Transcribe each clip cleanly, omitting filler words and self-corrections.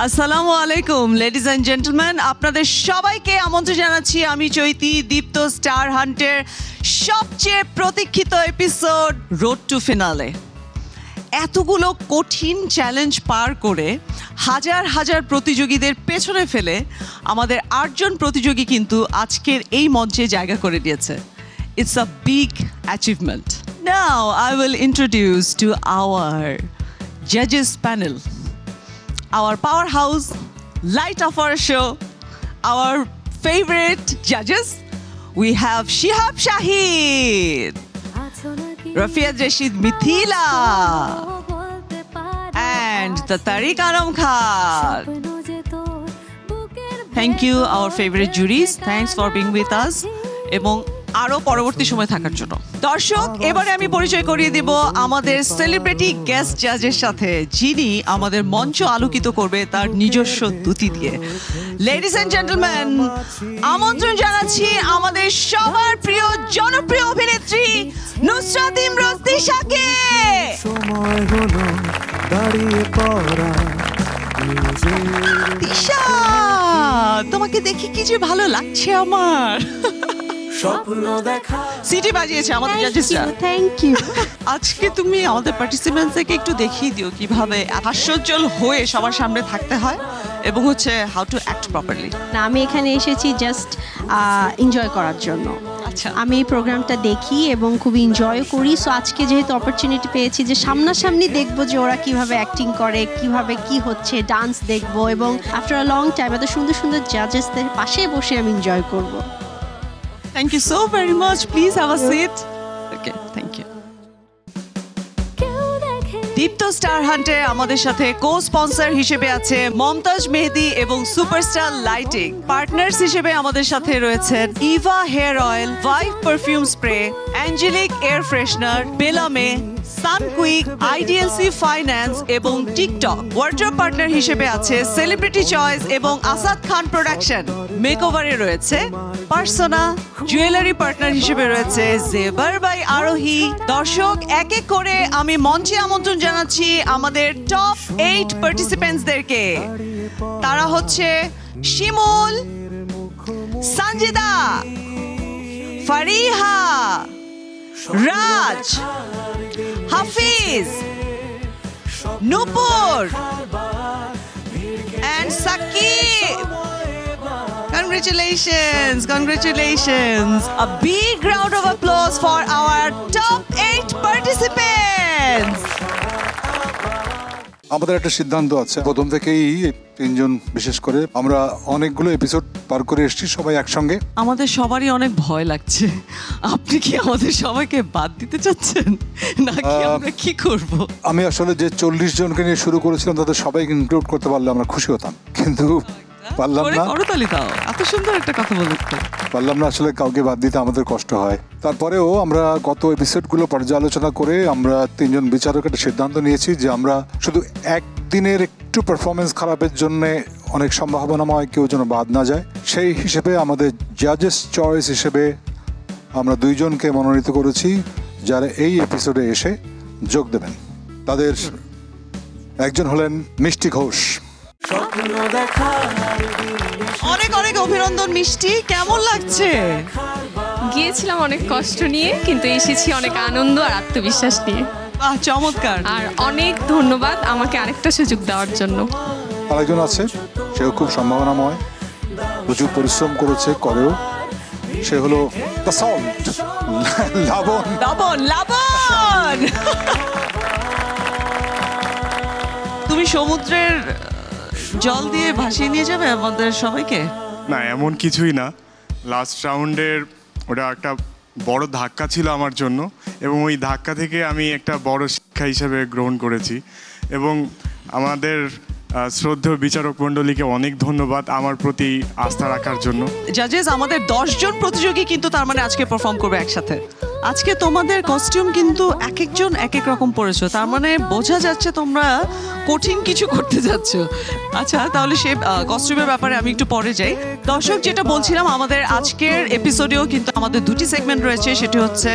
আসসালামু আলাইকুম ladies and gentleman, আপনাদের সবাইকে আমন্ত্রণ জানাচ্ছি আমি চৈতি দীপ্ত স্টার হান্টের সবচেয়ে প্রতীক্ষিত এপিসোড রোড টু ফিনালে। এতগুলো কঠিন চ্যালেঞ্জ পার করে হাজার হাজার প্রতিযোগীদের পেছনে ফেলে আমাদের 8 জন প্রতিযোগী কিন্তু আজকের এই মঞ্চে জায়গা করে নিয়েছে। It's a big achievement. Now I will introduce to our judges panel, our powerhouse, light of our show, our favorite judges. We have Shihab Shahid, Rafiat Rashid Mithila, and the Tariq Aram Khan. Thank you, our favorite juries. Thanks for being with us. এবং আরো পরবর্তী সময় থাকার জন্য। দর্শক, এবারে আমি পরিচয় করিয়ে দেব আমাদের সেলিব্রিটি গেস্ট জাজের সাথে, যিনি আমাদের মঞ্চ আলোকিত করবে তার নিজস্ব দ্যুতি দিয়ে। লেডিজ এন্ড জেন্টলম্যান, আমন্ত্রণ জানাচ্ছি আমাদের সবার প্রিয় জনপ্রিয় অভিনেত্রী নুসরাত ইমরোজ তিশাকে। তিশা, তোমাকে দেখে কি যে ভালো লাগছে আমার। সিটি বাজিয়েছে আমাদের জাজেসরা। Thank you. আজকে তুমি আমাদের পার্টিসিপেন্টসকে একটু দেখিয়ে দিও কিভাবে হাস্যোজ্জ্বল হয়ে সবার সামনে থাকতে হয় এবং হচ্ছে হাউ টু অ্যাক্ট প্রপারলি। না, আমি এখানে এসেছি জাস্ট এনজয় করার জন্য। আচ্ছা, আমি এই প্রোগ্রামটা দেখি এবং খুব এনজয় করি। সো আজকে যেহেতু অপরচুনিটি পেয়েছি যে সামনাসামনি দেখবো যে ওরা কিভাবে অ্যাক্টিং করে, কিভাবে কি হচ্ছে, ডান্স দেখবো এবং আফটার আ লং টাইম এত সুন্দর সুন্দর জাজেসদের পাশে বসে আমি এনজয় করবো। Thank you so very much. Please have a seat. Okay, thank you. Deepto star হান্টে আমাদের সাথে কো স্পন্সর হিসেবে আছে মমতাজ মেহেদি এবং সুপারস্টার লাইটিং। পার্টনার্স হিসেবে আমাদের সাথে রয়েছেন Eva hair oil, Vibe perfume spray, Angelic air freshener, বেলামে, সানকুইক, আইডিএলসি ফাইন্যান্স এবং টিকটক। ওয়ার্ড্রপ পার্টনার হিসেবে আছে সেলিব্রিটি চয়েস এবং আসাদ খান প্রোডাকশন। মেকওভারে রয়েছে পার্সোনা। জুয়েলারি পার্টনার হিসেবে রয়েছে জেবার বাই আরোহী। দর্শক, এক এক করে আমি মঞ্চে আমন্ত্রণ জানাচ্ছি আমাদের টপ 8 পার্টিসিপেন্টসদেরকে। তারা হচ্ছে শিমুল, সঞ্জিদা, ফারিহা, রাজ, হাফিজ, নূপুর and Sakib. Congratulations. A big round of applause for our top 8 participants. আমাদের একটা সিদ্ধান্ত আছে প্রথম থেকেই, 3 জন বিশেষ করে আমরা অনেকগুলো এপিসোড পার করে এসেছি সবাই একসঙ্গে। আমাদের সবারই অনেক ভয় লাগছে। আপনি কি আমাদের সবাইকে বাদ দিতে চাচ্ছেন নাকি আমরা কি করব? আমি আসলে যে 40 জনকে নিয়ে শুরু করেছিলাম তাদের সবাইকে ইনক্লুড করতে পারলে আমরা খুশি হতাম, কিন্তু পারলাম না। করতালি দাও, এত সুন্দর একটা কথা বলতে পারলাম না। আসলে কাউকে বাদ দিতে আমাদের কষ্ট হয়। তারপরেও আমরা গত এপিসোডগুলো পর্যালোচনা করে আমরা 3 জন বিচারক একটা সিদ্ধান্ত নিয়েছি যে আমরা শুধু একদিনের একটু পারফরমেন্স খারাপের জন্য অনেক সম্ভাবনাময় কেউ যেন বাদ না যায়। সেই হিসেবে আমাদের জাজেস চয়েস হিসেবে আমরা 2 জনকে মনোনীত করেছি যারা এই এপিসোডে এসে যোগ দেবেন। তাদের একজন হলেন মিষ্টি ঘোষ। অনেক অনেক অভিনন্দন মিষ্টি, কেমন লাগছে? গিয়েছিলাম অনেক কষ্ট নিয়ে, কিন্তু এসেছি অনেক আনন্দ আর আত্মবিশ্বাস নিয়ে। বাহ, চমৎকার। আর অনেক ধন্যবাদ আমাকে আরেকটা সুযোগ দেওয়ার জন্য। আরেকজন আছে, সেও খুব সম্ভাবনাময়, প্রচুর পরিশ্রম করেছে, করেও। সে হলো দ্য সল্ট, লাবণ। লাবণ, লাবণ। তুমি সমুদ্রের জল দিয়ে ভাসিয়ে নিয়ে যাবে আমাদের সবাইকে? না, এমন কিছুই না। লাস্ট রাউন্ডের ওটা একটা বড় ধাক্কা ছিল আমার জন্য, এবং ওই ধাক্কা থেকে আমি একটা বড় শিক্ষা হিসেবে গ্রহণ করেছি। এবং আমাদের শ্রদ্ধেয় বিচারক মণ্ডলীকে অনেক ধন্যবাদ আমার প্রতি আস্থা রাখার জন্য। জাজেস, আমাদের 10 জন প্রতিযোগী কিন্তু তার মানে আজকে পারফর্ম করবে একসাথে। আজকে তোমাদের কস্টিউম কিন্তু এক একজন এক এক রকম পরেছো, তার মানে বোঝা যাচ্ছে তোমরা কঠিন কিছু করতে যাচ্ছ। আচ্ছা, তাহলে সে কস্টিউমের ব্যাপারে আমি একটু পরে যাই। দর্শক, যেটা বলছিলাম, আমাদের আজকের এপিসোডেও কিন্তু আমাদের 2টি সেগমেন্ট রয়েছে। সেটি হচ্ছে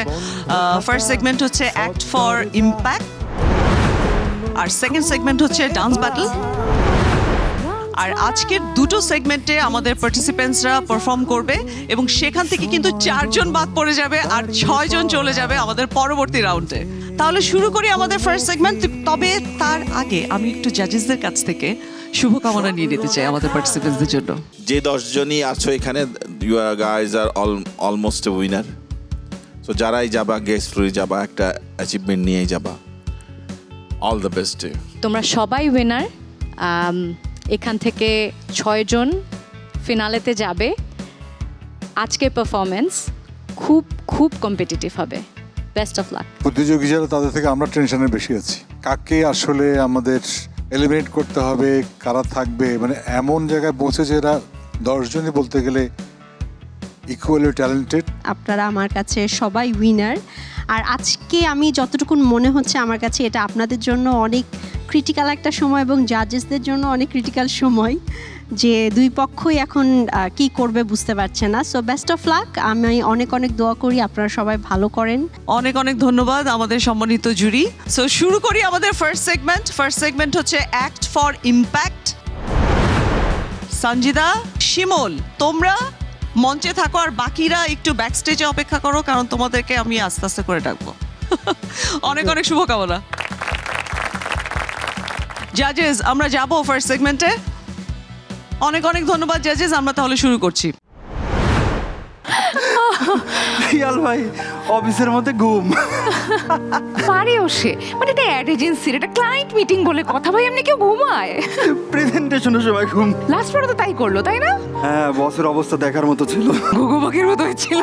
ফার্স্ট সেগমেন্ট হচ্ছে অ্যাক্ট ফর ইম্প্যাক্ট, আর সেকেন্ড সেগমেন্ট হচ্ছে ডান্স ব্যাটল। আর আজকের দুটো সেগমেন্টে আমাদের পার্টিসিপেন্টসরা পারফর্ম করবে এবং সেখান থেকে কিন্তু 4 জন বাদ পড়ে যাবে আর 6 জন চলে যাবে আমাদের পরবর্তী রাউন্ডে। তাহলে শুরু করি আমাদের ফার্স্ট সেগমেন্ট। তবে তার আগে আমি একটু জাজেসদের কাছ থেকে শুভকামনা নিয়ে নিতে চাই আমাদের পার্টিসিপেন্টসদের জন্য। যে 10 জনই আছো এখানে, you are guys are almost a winner. So যারাই যাবা গেস্ট ফ্রি যাবা, একটা অ্যাচিভমেন্ট নিয়েই যাবা। All the best. তোমরা সবাই উইনার। এখান থেকে 6 জন ফিনালেতে যাবে। আজকের পারফরমেন্স খুব খুব কম্পিটিটিভ হবে। Best of lakh. প্রতিযোগী যারা তাদের থেকে আমরা টেনশনে বেশি আছি, কাকে আসলে আমাদের এলিমিনেট করতে হবে, কারা থাকবে, মানে এমন জায়গায় পৌঁছেছে এরা 10 জনই বলতে গেলে ইকুয়ালি ট্যালেন্টেড। আপনারা আমার কাছে সবাই উইনার। আর আজকে আমি যতটুকু মনে হচ্ছে আমার কাছে এটা আপনাদের জন্য অনেক ক্রিটিক্যাল একটা সময় এবং জাজেসদের জন্য অনেক ক্রিটিক্যাল সময়, যে দুই পক্ষই এখন কি করবে বুঝতে পারছে না। So best of lakh. আমি অনেক অনেক দোয়া করি আপনারা সবাই ভালো করেন। অনেক অনেক ধন্যবাদ আমাদের সম্মানিত জুরি। সো শুরু করি আমাদের ফার্স্ট সেগমেন্ট। ফার্স্ট সেগমেন্ট হচ্ছে অ্যাক্ট ফর ইম্প্যাক্ট। সঞ্জিদা, শিমুল, তোমরা মঞ্চে থাকো আর বাকিরা একটু ব্যাক স্টেজে অপেক্ষা করো, কারণ তোমাদেরকে আমি আস্তে আস্তে করে ডাকবো। অনেক অনেক শুভকামনা। জাজেস, আমরা যাবো ফার্স্ট সেগমেন্টে। অনেক অনেক ধন্যবাদ জাজেস। আমরা তাহলে শুরু করছি। রিয়াল ভাই অফিসের মধ্যে ঘুম পারেও সে, মানে এটা অ্যাড এজেন্সির একটা ক্লায়েন্ট মিটিং বলে কথা, ভাই এমনি কেউ ঘুমায়? প্রেজেন্টেশনের সময় ঘুম। লাস্ট পরে তো তাই করলো, তাই না? হ্যাঁ, বসের অবস্থা দেখার মতো ছিল, ঘুঘু পাখির মতো হয়েছিল।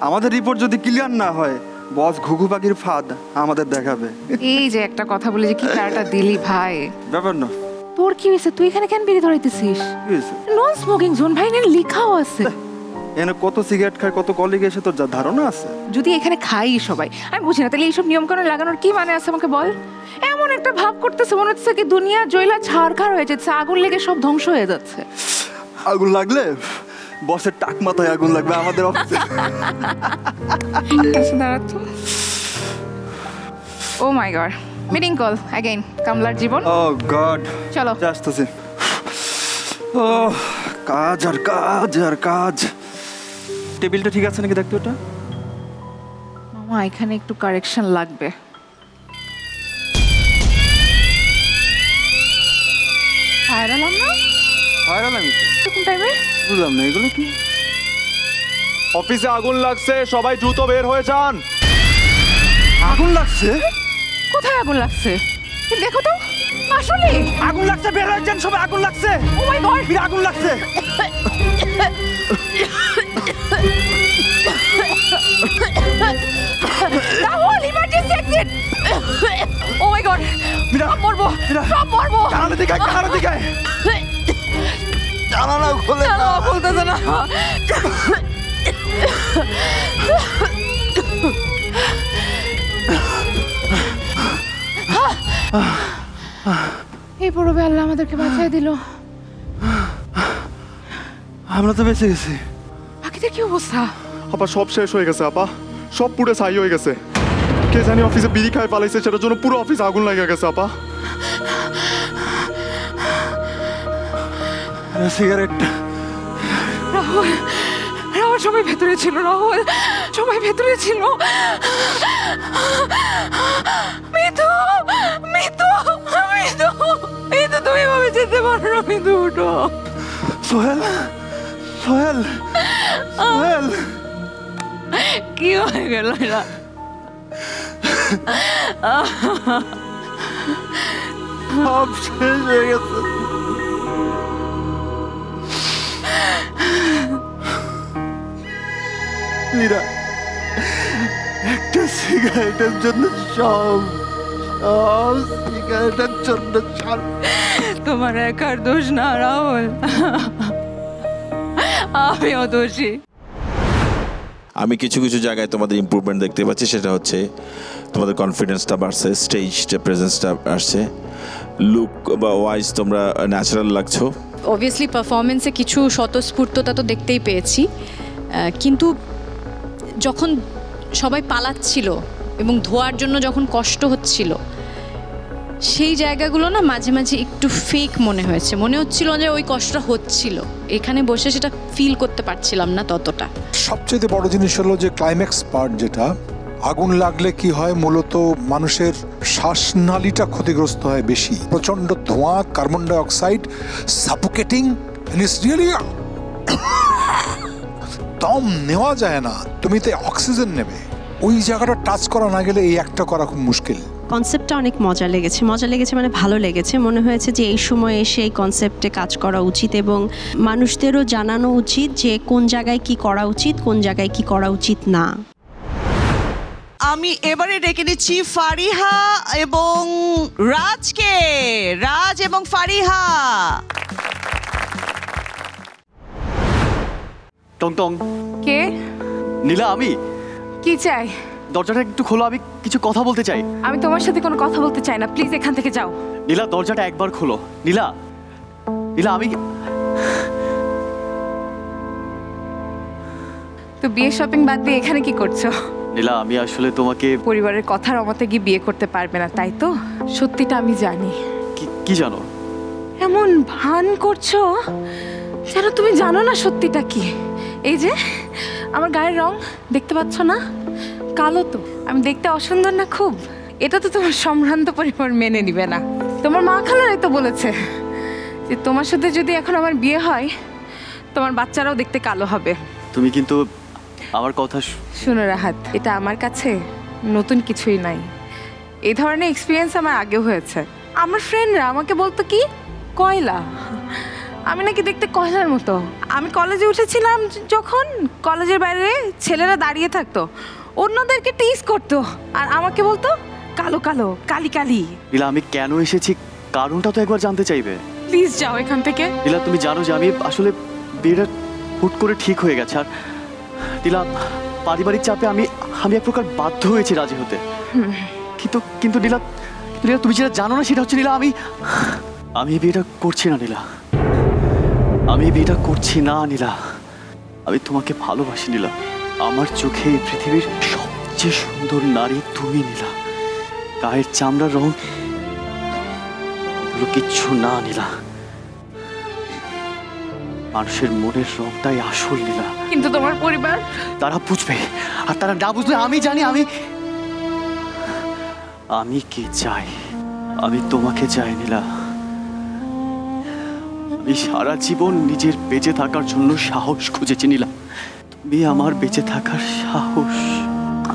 আমাদের রিপোর্ট যদি ক্লিয়ার না হয় বস ঘুঘু পাখির ফাঁদ আমাদের দেখাবে। এই যে একটা কথা বলে যে কি প্যারাটা দিলি ভাই। ব্যাপার না। তোর কি হয়েছে? তুই এখানে কেন বিড়ি ধরাইতেছিস? কি হয়েছে? নন স্মোকিং জোন ভাই, এখানে লেখাও আছে। এখানে কত সিগারেট খায়, কত কলিগ এসে তোর যা ধারণা আছে। যদি এখানে খাই সবাই, আমি বুঝি না তাহলে এইসব নিয়মকানুন লাগানোর কি মানে আছে আমাকে বল। এমন একটা ভাব করতেছে মনে হচ্ছে কি দুনিয়া জয়লা ছাড়খাড় হয়ে যাচ্ছে, আগুন লেগে সব ধ্বংস হয়ে যাচ্ছে। আগুন লাগলে বসের টাক মাথায় আগুন লাগবে আমাদের অফিসে। দাঁড়াতো। ও my god, meeting call again. কামলার Jibon. O god, চলো আসতেছি। ও কাজ আর কাজ আর কাজ। টেবিলটা ঠিক আছে নাকি দেখতে ওটা। মামা এখানে একটু কারেকশন লাগবে। ফায়ার অ্যালার্ম না? ফায়ার অ্যালার্ম কোন টাইমে? বুঝলাম না এগুলো কি। অফিসে আগুন লাগছে, সবাই দ্রুত বের হয়ে যান। আগুন লাগছে? কোথায় আগুন লাগছে দেখো তো। আসলে আগুন লাগছে, বের হয়ে যান সবাই, আগুন লাগছে। ও মাই গড, আগুন লাগছে। Rahul emergency exit. Oh my God, সব মরবো, সব মরবো। জানালা দিকে, জানালা দিকে। জানালা খুলে না, বলতেছে না। এই পড়বে, আল্লাহ আমাদেরকে বাঁচিয়ে দিল। আমরা তো বেঁচে গেছি। বাকিদের কি অবস্থা? আপা সব শেষ হয়ে গেছে, আপা সব পুরো ছাই হয়ে গেছে। কে জানি অফিসে বিড়ি খায় পালাইছে, সেটার জন্য পুরো অফিস আগুন লেগে গেছে। আপা সিগারেটটা। রাহুল, রাহুল সবাই ভেতরে ছিল। রাহুল সবাই ভেতরে ছিল। মিতু, মিতু, মিতু, মিতু, তুমি এভাবে যেতে পারো না। মিতু উঠো। সোহেল, সোহেল, সোহেল। কি হয়ে গেল এরা? সব শেষ হয়ে গেছে। মীরা, একটা সিগারেটের জন্য সব সব সিগারেটের জন্য তোমার একার দোষ না রাহুল, আমিও দোষী। আমি কিছু কিছু জায়গায় তোমাদের ইমপ্রুভমেন্ট দেখতে পাচ্ছি, সেটা হচ্ছে তোমাদের কনফিডেন্সটা বাড়ছে, স্টেজটা প্রেজেন্সটা আসছে, লুক বা ওয়াইজ তোমরা ন্যাচারাল লাগছো। অবভিয়াসলি পারফরমেন্সে কিছু স্বতঃস্ফূর্ততা তো দেখতেই পেয়েছি, কিন্তু যখন সবাই পালাচ্ছিল এবং ধোয়ার জন্য যখন কষ্ট হচ্ছিল, সেই জায়গাগুলো না মাঝে মাঝে একটু ফেক মনে হয়েছে, মনে হচ্ছিল যে ওই কষ্টটা হচ্ছিল, এখানে বসে সেটা ফিল করতে পারছিলাম না ততটা। সবচেয়ে বড় জিনিস হলো যে ক্লাইম্যাক্স পার্ট, যেটা আগুন লাগলে কি হয়, মূলত মানুষের শ্বাসনালীটা ক্ষতিগ্রস্ত হয় বেশি, প্রচন্ড ধোঁয়া, কার্বন ডাই অক্সাইড, সাফোকেটিং, দম নেওয়া যায় না, তুমি তো অক্সিজেন নেবে, ওই জায়গাটা টাচ করা না গেলে এই একটা করা খুব মুশকিল। কনসেপ্টটা অনেক মজা লেগেছে মানে ভালো লেগেছে, মনে হয়েছে যে এই সময় এসে এই কনসেপ্টে কাজ করা উচিত এবং মানুষদেরও জানানো উচিত যে কোন জায়গায় কি করা উচিত, কোন জায়গায় কি করা উচিত না। আমি এবারে ডেকে নিচ্ছি ফারিহা এবং রাজকে। রাজ এবং ফারিহা। টং টং। কে? নীলা, আমি। কি চাই? দরজাটা একটু খোলো, আমি কিছু কথা বলতে চাই। আমি তোমার সাথে কোনো কথা বলতে চাই না, প্লিজ এখান থেকে যাও। নীলা, দরজাটা একবার খোলো। নীলা, নীলা, আমি তো বিয়ে শপিং বাদ দিয়ে এখানে কি করছো? নীলা, আমি আসলে তোমাকে পরিবারের কথার অমতে গিয়ে বিয়ে করতে পারবে না, তাই তো? সত্যিটা আমি জানি। কি জানো? এমন ভান করছো যেন তুমি জানো না সত্যিটা কি। এই যে আমার গায়ের রং দেখতে পাচ্ছ না, কালো তো। আমি দেখতে অসুন্দর না খুব? এটা তো তোমার সম্ভ্রান্ত পরিবার মেনে নিবে না। তোমার মা খালারাই তো বলেছে যে তোমার সাথে যদি এখন আমার বিয়ে হয় তোমার বাচ্চারাও দেখতে কালো হবে। তুমি কিন্তু আমার কথা শুনো রাহাত, এটা আমার কাছে নতুন কিছুই নাই। এই ধরনের এক্সপিরিয়েন্স আমার আগেও হয়েছে। আমার ফ্রেন্ডরা আমাকে বলতো কি, কয়লা। আমি নাকি দেখতে কয়লার মতো। আমি কলেজে উঠেছিলাম যখন, কলেজের বাইরে ছেলেরা দাঁড়িয়ে থাকতো, অন্যদেরকে টিজ করতো, আর আমাকে বলতো কালো কালো, কালি কালি। নীলা, আমি কেন এসেছি কারণটা তো একবার জানতে চাইবে? প্লিজ যাও এখান থেকে। নীলা, তুমি জানো যে আমি আসলে বিয়েটা হুট করে ঠিক হয়ে গেছে। আর নীলা, পারিবারিক চাপে আমি এক প্রকার বাধ্য হয়েছি রাজি হতে। কিন্তু নীলা, তুমি যেটা জানো না সেটা হচ্ছে নীলা, আমি বিয়েটা করছি না নীলা। আমি বিয়েটা করছি না নীলা। আমি তোমাকে ভালোবাসি নীলা। আমার চোখে এই পৃথিবীর সবচেয়ে সুন্দর নারী তুমি নীলা। গায়ের চামড়ার রং এগুলো কিচ্ছু না নীলা। মানুষের মনের রংটাই আসল নীলা। কিন্তু তোমার পরিবার? তারা বুঝবে, আর তারা না বুঝলে আমি জানি আমি কি চাই। আমি তোমাকে চাই নীলা। আমি সারা জীবন নিজের বেঁচে থাকার জন্য সাহস খুঁজেছি নীলা। তুমি আমার বেঁচে থাকার সাহস।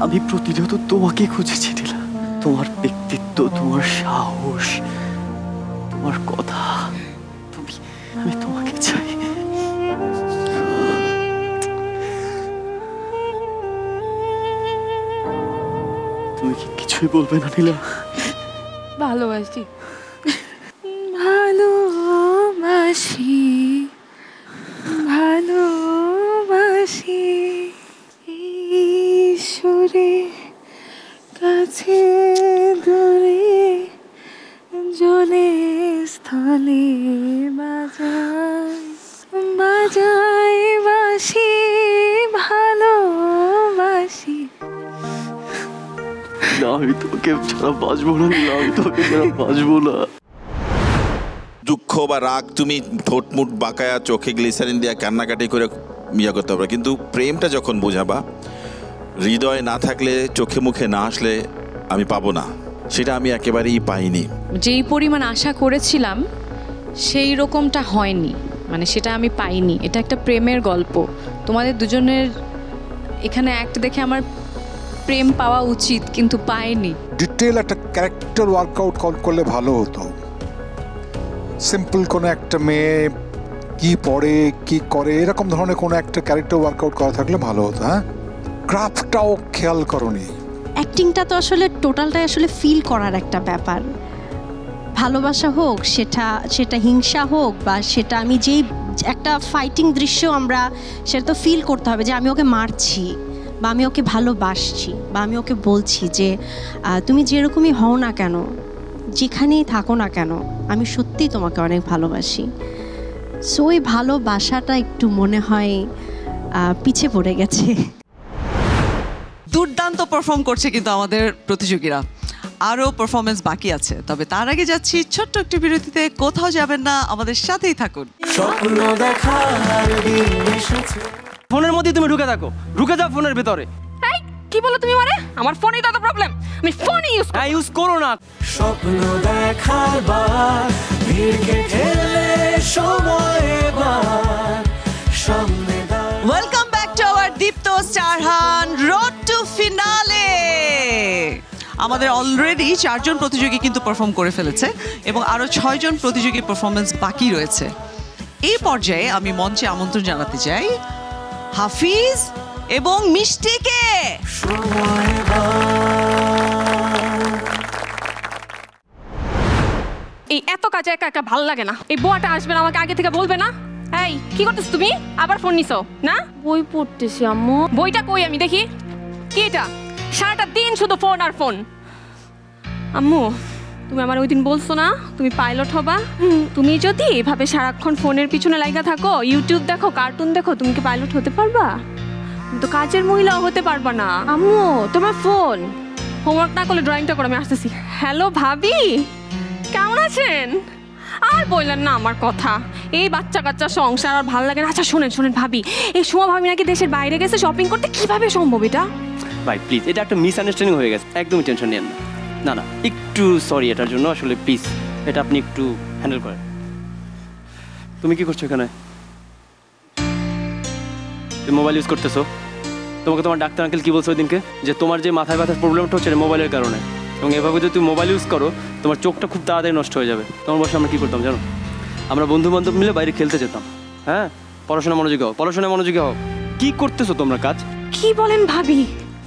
আমি প্রতিনিয়ত তোমাকে খুঁজেছি নীলা। তোমার ব্যক্তিত্ব, তোমার সাহস, তোমার কথা, আমি তোমাকে চাই। তুমি কি কিছুই বলবে না নীলা? ভালোবাসি, ভালোবাসি, ভালোবাসি। ঈশ্বরে কাছে দূরে জলে স্থলে বাজাই বাজাই বাসি, ভালোবাসি। আমি তোকে ছাড়া বাঁচবো না নীলা, আমি তোকে ছাড়া বাঁচবো না। দুঃখ বা রাগ তুমি ঠোঁট মুট বাঁকায়া চোখে গ্লিসারিন দিয়ে কান্নাকাটি করে ইয়ে করতে পারবে, কিন্তু প্রেমটা যখন বোঝাবা, হৃদয়ে না থাকলে, চোখে মুখে না আসলে আমি পাবো না, সেটা আমি একেবারেই পাইনি। যেই পরিমাণ আশা করেছিলাম সেই রকমটা হয়নি, মানে সেটা আমি পাইনি। এটা একটা প্রেমের গল্প। তোমাদের দুজনের এখানে অ্যাক্ট দেখে আমার প্রেম পাওয়া উচিত, কিন্তু পাইনি। ডিটেল একটা ক্যারেক্টার ওয়ার্কআউট করলে ভালো হতো। সিম্পল কোনো একটা মেয়ে কি পড়ে কি করে এরকম ধরনের কোনো একটা ক্যারেক্টার ওয়ার্কআউট করা থাকলে ভালো হতো। হ্যাঁ, ক্রাফটটাও খেয়াল করনি। অ্যাক্টিংটা তো আসলে টোটালটাই আসলে ফিল করার একটা ব্যাপার। ভালোবাসা হোক, সেটা হিংসা হোক, বা সেটা আমি যেই একটা ফাইটিং দৃশ্য আমরা সেটা তো ফিল করতে হবে যে আমি ওকে মারছি, বা আমি ওকে ভালোবাসছি, বা আমি ওকে বলছি যে তুমি যেরকমই হও না কেন, যেখানেই থাকো না কেন, আমি সত্যিই তোমাকে অনেক ভালোবাসি। সো ওই ভালোবাসাটা একটু মনে হয় পিছে পড়ে গেছে। দুর্দান্ত পারফর্ম করছে কিন্তু আমাদের প্রতিযোগীরা। আরও পারফরমেন্স বাকি আছে, তবে তার আগে যাচ্ছি ছোট্ট একটি বিরতিতে। কোথাও যাবেন না, আমাদের সাথেই থাকুন। ফোনের মধ্যে তুমি ঢুকে থাকো, ঢুকে যাও ফোনের ভিতরে। এই কি বলো তুমি? মানে আমার ফোনেই তো প্রবলেম, আমি ফোন ইউজ করো না। স্বপ্ন দেখার বার ভিড়কে ঠেলে সময় এবার সামনে দাঁড়। Welcome back to our Deepto star hunt road to finale. আমাদের অলরেডি 4 জন প্রতিযোগী কিন্তু পারফর্ম করে ফেলেছে এবং আরও 6 জন প্রতিযোগীর পারফরমেন্স বাকি রয়েছে। এই পর্যায়ে আমি মঞ্চে আমন্ত্রণ জানাতে চাই হাফিজ এবং মিষ্টিকে। এই এত কাজে একা একা ভাল লাগে না। এই বুয়াটা আসবে না, আমাকে আগে থেকে বলবে না? এই কি করতেছ তুমি? আবার ফোন নিছো না? বই পড়তেছি আম্মু। বইটা কই আমি দেখি? কি এটা? সারাটা দিন শুধু ফোন আর ফোন। আম্মু তুমি আমার ওই দিন বলছো না তুমি পাইলট হবা? তুমি যদি এভাবে সারাক্ষণ ফোনের পিছনে লাগা থাকো, ইউটিউব দেখো, কার্টুন দেখো, তুমি কি পাইলট হতে পারবা? তুমি তো কাজের মহিলাও হতে পারবা না। আম্মু তোমার ফোন। হোমওয়ার্ক না করলে ড্রয়িংটা করো, আমি আসতেছি। হ্যালো ভাবি, কেমন আছেন? আর বললেন না আমার কথা, এই বাচ্চা কাচ্চা সংসার আর ভালো লাগে না। আচ্ছা শোনেন শোনেন ভাবি, এই সোমা ভাবি নাকি দেশের বাইরে গেছে শপিং করতে, কিভাবে সম্ভব এটা? ভাই প্লিজ, এটা একটা মিসআন্ডারস্ট্যান্ডিং হয়ে গেছে, একদমই টেনশন নেন না। না না, একটু সরি এটার জন্য, আসলে প্লিজ এটা আপনি একটু হ্যান্ডেল করেন। তুমি কি করছো এখানে? তুমি মোবাইল ইউজ করতেছো? তোমাকে তোমার ডাক্তার আঙ্কেল কি বলছো ওই দিনকে, যে তোমার যে মাথায় ব্যথার প্রবলেমটা হচ্ছে মোবাইলের কারণে, এবং এভাবে যদি তুমি মোবাইল ইউজ করো তোমার চোখটা খুব তাড়াতাড়ি নষ্ট হয়ে যাবে। তোমার বসে আমরা কী করতাম জানো? আমরা বন্ধু বান্ধব মিলে বাইরে খেলতে যেতাম। হ্যাঁ, পড়াশোনা মনোযোগী হও, পড়াশোনায় মনোযোগী হও। কি করতেছো তোমরা কাজ? কি বলেন ভাবি?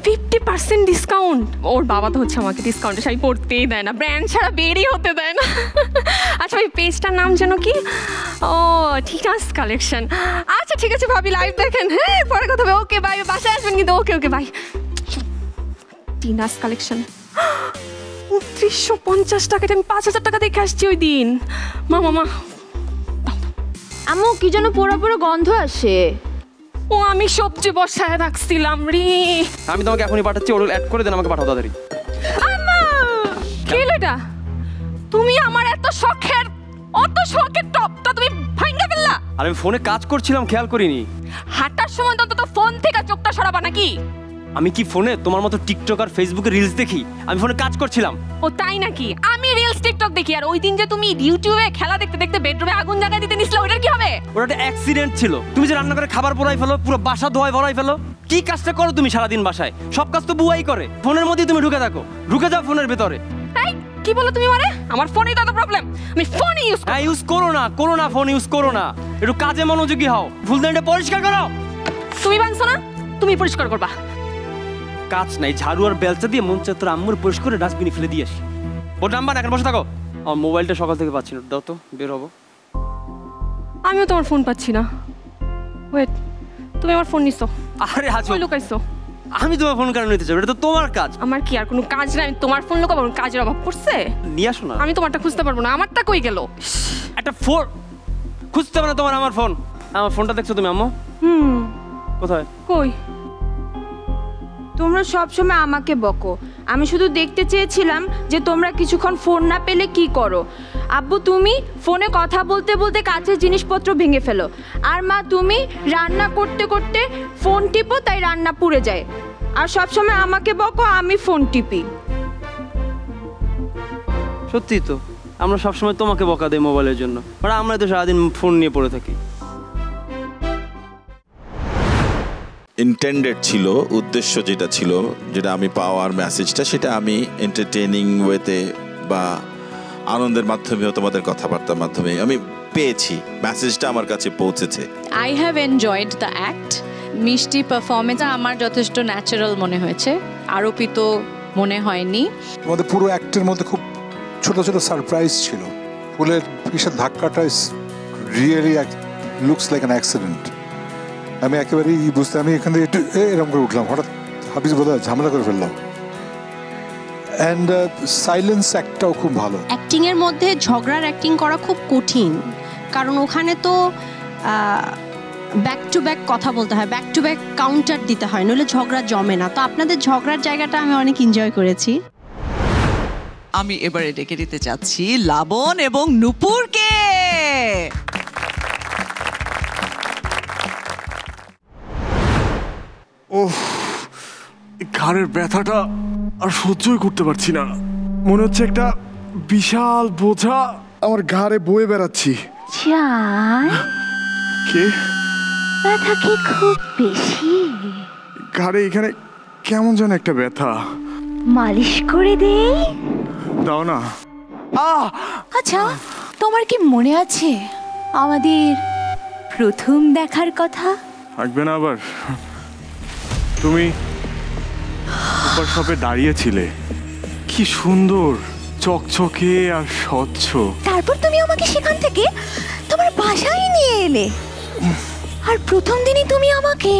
50% ডিসকাউন্ট? ওর বাবা তো হচ্ছে আমাকে ডিসকাউন্টে শাড়ি পরতেই দেয় না, ব্র্যান্ড ছাড়া বেরই হতে দেয় না। আচ্ছা ওই পেজটার নাম যেন কি? ও টিনাস কালেকশন। আচ্ছা ঠিক আছে ভাবি, লাইভ দেখেন। হ্যাঁ পরে কথা হবে। ওকে বাই, বাসায় আসবেন কিন্তু। ওকে ওকে বাই। টিনাস কালেকশন 350 টাকা, আমি 5000 টাকা দেখে আসছি ওই দিন। মা মামা আম্মু কি যেন পোড়া পোড়া গন্ধ আসে। ও আমি সবজি বসায় রাখছিলাম রে। আমি তোমাকে এখনই পাঠাচ্ছি, ওর অ্যাড করে দেন, আমাকে পাঠাও তাড়াতাড়ি। আম্মা কি হলো এটা? তুমি আমার অত শখের টপটা তুমি ভাঙা ফেললা। আর আমি ফোনে কাজ করছিলাম, খেয়াল করিনি। হাঁটার সময় তো ফোন থেকে চোখটা সরাবা নাকি? আমি কি ফোনে তোমার মতো টিকটক আর ফেসবুকে রিলস দেখি? আমি ফোনে কাজ করছিলাম। ও তাই নাকি? আমি রিলস টিকটক দেখি। আর ওই দিন যে তুমি ইউটিউবে খেলা দেখতে দেখতে বেডরুমে আগুন জায়গা দিতে নিছিলে, ওটার কি হবে? ওটা একটা অ্যাক্সিডেন্ট ছিল। তুমি যে রান্না করে খাবার পোড়াই ফেলো, পুরো বাসা ধোয়াই ভরাই ফেলো, কি কাজটা করো তুমি সারাদিন বাসায়? সব কাজ তো বুয়াই করে। ফোনের মধ্যে তুমি ঢুকে থাকো, ঢুকে যাও ফোনের ভিতরে। এই কি বলো তুমি? মানে আমার ফোনেই তো প্রবলেম, আমি ফোন ইউজ করো না, করো না, ফোন ইউজ করো না। একটু কাজে মনোযোগী হও, ফুলদানিটা পরিষ্কার করো। তুমি ভাঙছো না, তুমি পরিষ্কার করবা। কাজ নাই, ঝাড়ু আর বেলচা দিয়ে মন চায় তোর আম্মুর পরিষ্কার করে ডাস্টবিনে ফেলে দিয়ে আসি। ওর নাম্বার এখন বসে থাকো। আমার মোবাইলটা সকাল থেকে পাচ্ছি না, দাও তো, বের হবো। আমিও তোমার ফোন পাচ্ছি না। ওয়েট, তুমি আমার ফোন নিছো? আরে আজ কই লুকাইছো? আমি তোমার ফোন কেন নিতে চাই? এটা তো তোমার কাজ। আমার কি আর কোনো কাজ নাই? আমি তোমার ফোন লুকাবো? কাজের অভাব পড়ছে? নিয়ে আসো না। আমি তোমারটা খুঁজতে পারবো না, আমারটা কই গেল? একটা ফোন খুঁজতে হবে না তোমার আমার ফোন। আমার ফোনটা দেখছো তুমি আম্মু? কোথায়? কই? তোমরা সবসময় আমাকে বকো, আমি শুধু দেখতে চেয়েছিলাম যে তোমরা কিছুক্ষণ ফোন না পেলে কি করো। আব্বু তুমি ফোনে কথা বলতে বলতে কাছের জিনিসপত্র ভেঙে ফেলো, আর মা তুমি রান্না করতে করতে ফোন টিপো, তাই রান্না পুড়ে যায়। আর সবসময় আমাকে বকো, আমি ফোন টিপি। সত্যি তো, আমরা সবসময় তোমাকে বকা দেই মোবাইলের জন্য, আর আমরা তো সারাদিন ফোন নিয়ে পড়ে থাকি। ইন্টেন্ডেড ছিল, উদ্দেশ্য যেটা ছিল, যেটা আমি পাওয়ার মেসেজটা, সেটা আমি এন্টারটেইনিং ওয়েতে বা আনন্দের মাধ্যমেও তোমাদের কথাবার্তার মাধ্যমে আমি পেয়েছি, মেসেজটা আমার কাছে পৌঁছেছে। I have enjoyed the act. মিষ্টি পারফরমেন্স আমার যথেষ্ট ন্যাচারাল মনে হয়েছে, আরোপিত মনে হয়নি। আমাদের পুরো অ্যাক্টের মধ্যে খুব ছোট ছোট সারপ্রাইজ ছিল। ফুলের কিসের ধাক্কাটা really looks like an accident. আমি একেবারেই বুঝতে, আমি এখান থেকে একটু এরকম করে উঠলাম, হঠাৎ হাফিজ বোধহয় ঝামেলা করে ফেললাম। অ্যান্ড সাইলেন্স অ্যাক্টটাও খুব ভালো। অ্যাক্টিংয়ের মধ্যে ঝগড়ার অ্যাক্টিং করা খুব কঠিন, কারণ ওখানে তো ব্যাক টু ব্যাক কথা বলতে হয়, ব্যাক টু ব্যাক কাউন্টার দিতে হয়, নইলে ঝগড়া জমে না। তো আপনাদের ঝগড়ার জায়গাটা আমি অনেক এনজয় করেছি। আমি এবারে ডেকে দিতে চাচ্ছি লাবণ এবং নূপুরকে। ওহ, ঘাড়ের ব্যথাটা আর সহ্যই করতে পারছি না। মনে হচ্ছে একটা বিশাল বোঝা আমার ঘাড়ে বয়ে বেড়াচ্ছি। কে? ব্যথা কি খুব বেশি? ঘাড়ে এখানে কেমন যেন একটা ব্যথা। মালিশ করে দেই? দাও না। আচ্ছা, তোমার কি মনে আছে আমাদের প্রথম দেখার কথা? থাকবে না আবার? তুমি সুপার শপে দাঁড়িয়েছিলে, কি সুন্দর চকচকে আর স্বচ্ছ। তারপর তুমি আমাকে সেখান থেকে তোমার বাসায় নিয়ে এলে, আর প্রথম দিনই তুমি আমাকে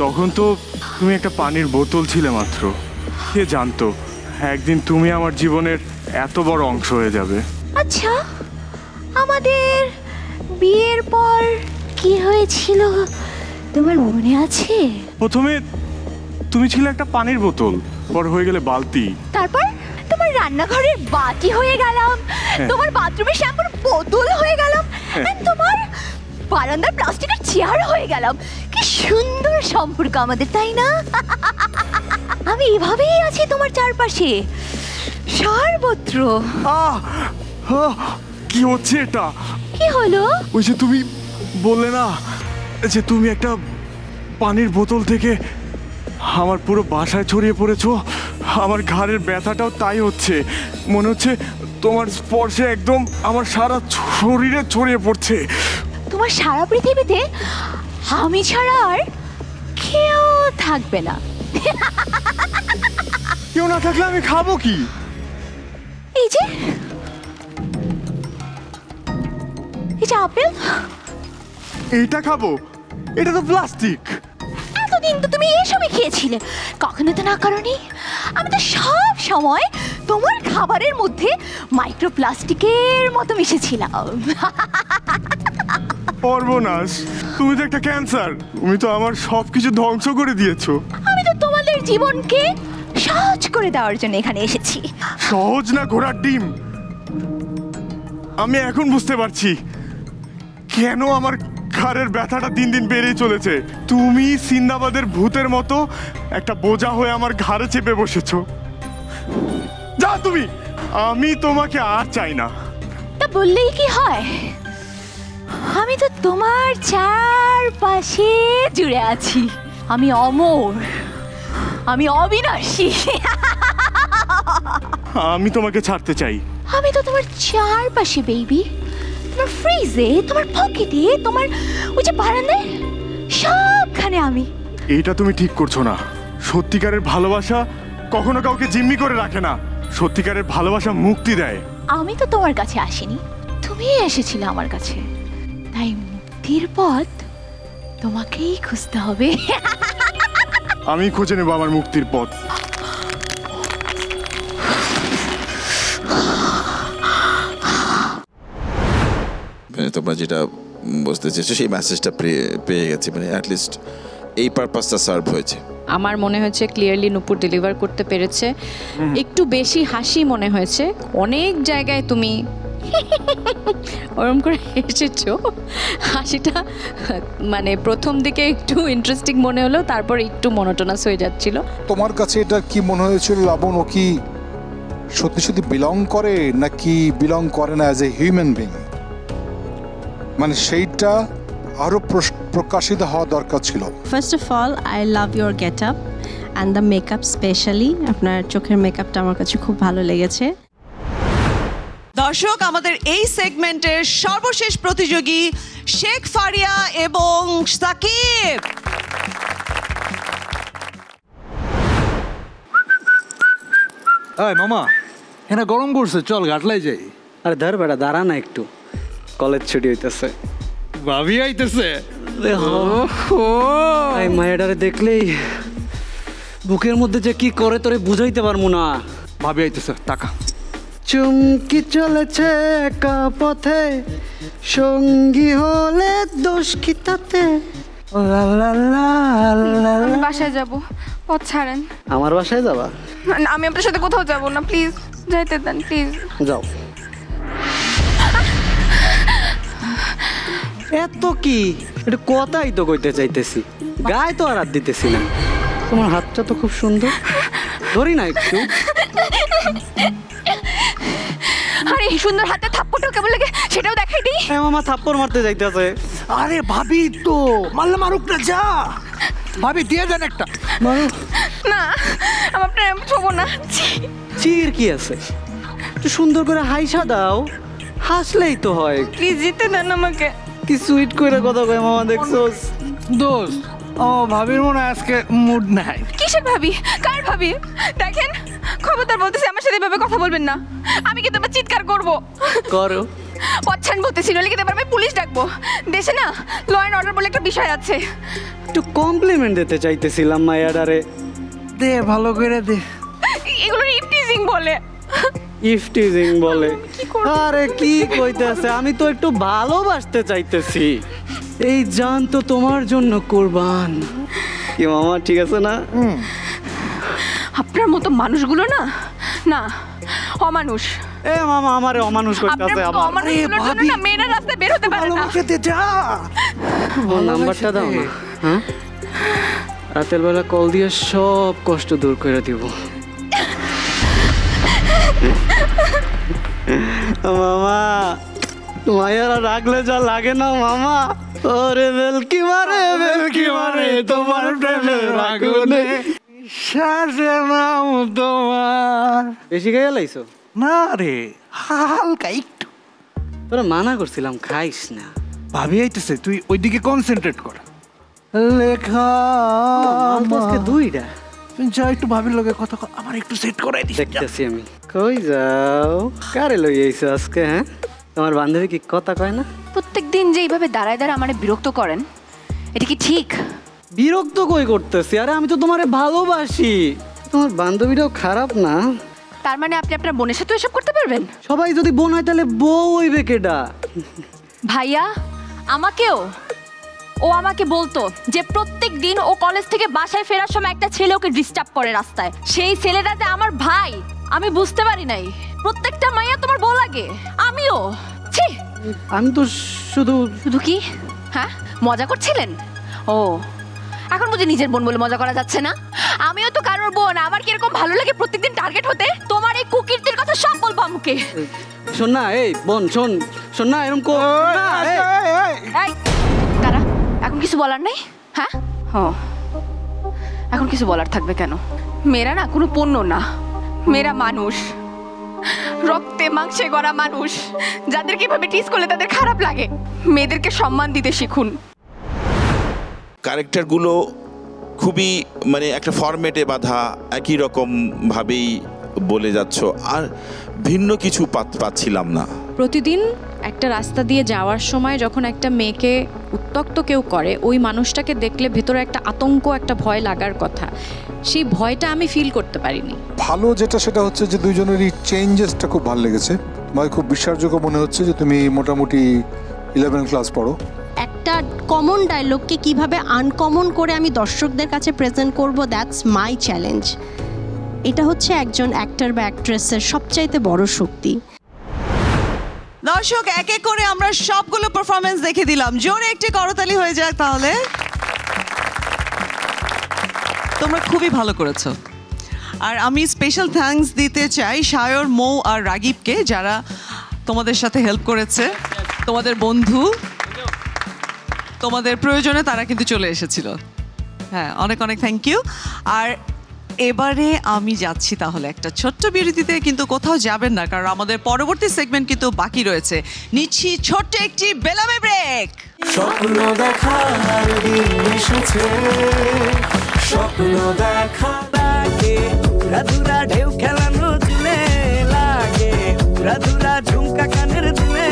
তখন তো তুমি একটা পানির বোতল ছিলে মাত্র। কে জানতো একদিন তুমি আমার জীবনের এত বড় অংশ হয়ে যাবে। আচ্ছা, আমাদের বিয়ের পর কি হয়েছিল তোমার মনে আছে? প্রথমে তুমি ছিলে একটা পানির বোতল, পর হয়ে গেলে বালতি, তারপর তোমার রান্নাঘরের বাটি হয়ে গেলাম, তোমার বাথরুমের শ্যাম্পুর বোতল হয়ে গেলাম, আর তোমার বারান্দার প্লাস্টিকের চেয়ার হয়ে গেলাম। কি সুন্দর সম্পর্ক আমাদের, তাই না? আমি এভাবেই আছি তোমার চারপাশে সর্বত্র। কি হচ্ছে এটা? কি হলো? ওই যে তুমি বললে না যে তুমি একটা পানির বোতল থেকে আমার পুরো বাসায় ছড়িয়ে পড়েছো, আমার ঘাড়ের ব্যথাটাও তাই হচ্ছে। মনে হচ্ছে তোমার স্পর্শে একদম আমার সারা শরীরে ছড়িয়ে পড়ছে। তোমার সারা পৃথিবীতে আমি ছাড়া আর কেউ থাকবে না। কেউ না থাকলে আমি খাবো কি? এই যে আপেল, এইটা খাবো? এটা তো প্লাস্টিক। এতদিন তো তুমি এসবই খেয়েছিলে, কখনো তো না করনি। আমি তো সব সময় তোমার খাবারের মধ্যে মাইক্রোপ্লাস্টিকের মতো মিশেছিলাম। সর্বনাশ, তুমি তো একটা ক্যান্সার। তুমি তো আমার সবকিছু ধ্বংস করে দিয়েছো। আমি তো তোমাদের জীবনকে সহজ করে দেওয়ার জন্য এখানে এসেছি। সহজ না ঘোড়ার ডিম। আমি এখন বুঝতে পারছি কেন আমার ঘাড়ের ব্যথাটা দিন দিন বেড়েই চলেছে। তুমি সিন্দাবাদের ভূতের মতো একটা বোঝা হয়ে আমার ঘাড়ে চেপে বসেছো। যা তুমি, আমি তোমাকে আর চাই না। তা বললেই কি হয়? আমি তো তোমার চারপাশে জুড়ে আছি। আমি অমর, আমি অবিনাশী। আমি তোমাকে ছাড়তে চাই। আমি তো তোমার চারপাশে বেবি, তোমার ফ্রিজে, তোমার পকেটে, তোমার ওই যে বারান্দায়, সবখানে আমি। এটা তুমি ঠিক করছো না। সত্যিকারের ভালোবাসা কখনো কাউকে জিম্মি করে রাখে না। সত্যিকারের ভালোবাসা মুক্তি দেয়। আমি তো তোমার কাছে আসিনি, তুমি এসেছিলে আমার কাছে। তাই মুক্তির পথ তোমাকেই খুঁজতে হবে। আমি খুঁজে নেব আমার মুক্তির পথ। তোমরা যেটা বুঝতে চেয়েছো সেই মেসেজটা পেয়ে গেছি, মানে অ্যাটলিস্ট এই পারপাসটা সার্ভ হয়েছে। আমার মনে হয়েছে ক্লিয়ারলি নূপুর ডেলিভার করতে পেরেছে। একটু বেশি হাসি মনে হয়েছে, অনেক জায়গায় তুমি ওরম করে হেসেছো। হাসিটা মানে প্রথম দিকে একটু ইন্টারেস্টিং মনে হলো, তারপর একটু মনোটোনাস হয়ে যাচ্ছিল। তোমার কাছে এটা কি মনে হয়েছিল লাবণ, ও কি সত্যি সত্যি বিলং করে নাকি বিলং করে না অ্যাজ এ হিউম্যান বিং? মানে সেইটা আরো প্রকাশিত হওয়া দরকার ছিল। First of all I love your get up and the makeup, specially আপনার চোখের মেকআপটা আমার কাছে খুব ভালো লেগেছে। দর্শক, আমাদের এই সেগমেন্টের সর্বশেষ প্রতিযোগী শেখ ফারিয়া এবং সাকিব। মামা এখানে গরম করছে, চল ঘাটলাই যাই। আরে ধর বেটা, দাঁড়া না একটু, কলেজ ছুটি হইতেছে, ভাবি আইতেছে। এই মায়েরারে দেখলেই বুকের মধ্যে যে কি করে তোরে বুঝাইতে পারবো না। ভাবি আইতেছে, টাকা চুমকি চলেছে একা পথে, সঙ্গী হলে দোষ কি তাতে? আমি বাসায় যাব, পথ ছাড়েন। আমার বাসায় যাবা? না, আমি আপনার সাথে কোথাও যাব না, প্লিজ যাইতে দেন, প্লিজ। যাও। এত কি, এটা কথাই তো কইতে চাইতেছি, গায়ে তো আর হাত দিতেছি না। তোমার হাতটা তো খুব সুন্দর, ধরি না একটু? আরে সুন্দর হাতে থাপ্পড়টাও কেমন লাগে সেটাও দেখাই দিই। মামা থাপ্পড় মারতে যাইতেছে। আরে ভাবি তো মারলে মারুক না, যা ভাবি দিয়ে দেন একটা। মারো না, আমার প্রেম ছোবো না। চির কি আছে, একটু সুন্দর করে হাইসা দাও, হাসলেই তো হয়। প্লিজ জিতে দেন আমাকে। কি সুইট করে কথা কয় মামা, দেখছোস? দোস্ত, ও ভাবির মনে হয় আজকে মুড নাই। কিসের ভাবি, কার ভাবি? দেখেন খবরদার বলতেছি আমার সাথে এভাবে কথা বলবেন না, আমি কিন্তু আবার চিৎকার করবো। করো। পচ্ছান বলতেছি, নইলে কিন্তু আমি পুলিশ ডাকবো। দেশে না ল অ্যান্ড অর্ডার বলে একটা বিষয় আছে। একটু কমপ্লিমেন্ট দিতে চাইতেছিলাম মায়াডারে। দে ভালো করে দে। এগুলো ইফটিজিং বলে। ইফটিজিং বলে? আরে কি কইতেছে, আমি তো একটু ভালোবাসতে চাইতেছি। এই জান তো তোমার জন্য কুরবান। কি মামা ঠিক আছে না? আপনার মতো মানুষগুলো না না অমানুষ। এ মামা আমারে অমানুষ কইতাছে আবার। অমানুষগুলোর জন্য না মেয়েরা রাস্তায় বের হতে পারে না। ভালোবাসতে যা। ও নাম্বারটা দাও না। হ্যাঁ, রাতের বেলা কল দিয়ে সব কষ্ট দূর করে দিব। মামা মায়েরা রাখলে যা লাগে না মামা। ওরে বেলকি মারে তোমার প্রেমের আগুনে সাজে নাম তোমার। বেশি খেয়ে লাইছো? না রে, হালকা একটু। তোরা মানা করছিলাম খাইস না। ভাবি আইতেছে, তুই ওইদিকে কনসেন্ট্রেট কর। লেখা আজকে দুইটা। তুই যা একটু ভাবির লগে কথা কর, আমার একটু সেট করাই দিস। দেখতেছি আমি। কই যাও, কারে লই আইছো আজকে? হ্যাঁ, তোমার বান্ধবী কি কথা কয় না? প্রত্যেকদিন যে এইভাবে দাঁড়ায় দাঁড়ায় আমারে বিরক্ত করেন, এটা কি ঠিক? বিরক্ত কই করতেছি? আরে আমি তো তোমারে ভালোবাসি। তোমার বান্ধবীটাও খারাপ না। তার মানে আপনি আপনার বোনের সাথে এসব করতে পারবেন? সবাই যদি বোন হয় তাহলে বউ হইবে কেডা? ভাইয়া আমাকেও, ও আমাকে বলতো যে প্রত্যেক দিন ও কলেজ থেকে বাসায় ফেরার সময় একটা ছেলে ওকে ডিস্টার্ব করে রাস্তায়। সেই ছেলেটা যে আমার ভাই আমি বুঝতে পারি নাই। প্রত্যেকটা মাইয়া তোমার বউ লাগে, আমিও। ছি, আমি তো শুধু শুধু কি? হ্যাঁ, মজা করছিলেন? ও, এখন বুঝি নিজের বোন বলে মজা করা যাচ্ছে না? আমিও তো কারোর বোন, আমার কিরকম ভালো লাগে প্রত্যেকদিন টার্গেট হতে। তোমার এই কুকীর্তির কথা সব বলবো আমাকে। শোন না, এই বোন শোন, শোন না এরকম কর না। এই তারা এখন কিছু বলার নাই? হ্যাঁ, ও এখন কিছু বলার থাকবে কেন? মেয়েরা না কোনো পণ্য না, মেয়েরা মানুষ, রক্তে মাংসে গড়া মানুষ, যাদের কিভাবে টিজ করলে তাদের খারাপ লাগে। মেয়েদেরকে সম্মান দিতে শিখুন। ক্যারেক্টারগুলো খুবই মানে একটা ফরম্যাটে বাঁধা, একই রকম ভাবেই বলে যাচ্ছ, আর ভিন্ন কিছু পাচ্ছিলাম না। প্রতিদিন একটা রাস্তা দিয়ে যাওয়ার সময় যখন একটা মেয়েকে উত্ত্যক্ত কেউ করে, ওই মানুষটাকে দেখলে ভেতরে একটা আতঙ্ক, একটা ভয় লাগার কথা, সেই ভয়টা আমি ফিল করতে পারিনি। ভালো যেটা সেটা হচ্ছে যে দুইজনেরই চেঞ্জেসটা খুব ভালো লেগেছে। আমার খুব বিশ্বাসযোগ্য মনে হচ্ছে যে তুমি মোটামুটি 11 ক্লাস পড়ো। একটা কমন ডায়লগকে কিভাবে আনকমন করে আমি দর্শকদের কাছে প্রেজেন্ট করব, দ্যাটস মাই চ্যালেঞ্জ। এটা হচ্ছে একজন অ্যাক্টর বা অ্যাক্ট্রেসের সবচাইতে বড় শক্তি। দর্শক, এক এক করে আমরা সবগুলো পারফরমেন্স দেখে দিলাম। জোরে একটি করতালি হয়ে যাক তাহলে। তোমরা খুবই ভালো করেছো। আর আমি স্পেশাল থ্যাঙ্কস দিতে চাই সায়র, মৌ আর রাগিবকে, যারা তোমাদের সাথে হেল্প করেছে। তোমাদের বন্ধু, তোমাদের প্রয়োজনে তারা কিন্তু চলে এসেছিল। হ্যাঁ, অনেক অনেক থ্যাংক ইউ। আর এবারে আমি যাচ্ছি তাহলে একটা ছোট্ট বিরতিতে, কিন্তু কোথাও যাবেন না, কারণ আমাদের পরবর্তী সেগমেন্ট কিন্তু বাকি রয়েছে। নিচ্ছি ছোট্ট একটি বেলামে ব্রেক। স্বপ্ন দেখার দিন এসেছে, স্বপ্ন দেখা লাগে, রাধুরা ঢেউ খেলানো দিলে লাগে, রাধুরা ঝুমকা কানের দিলে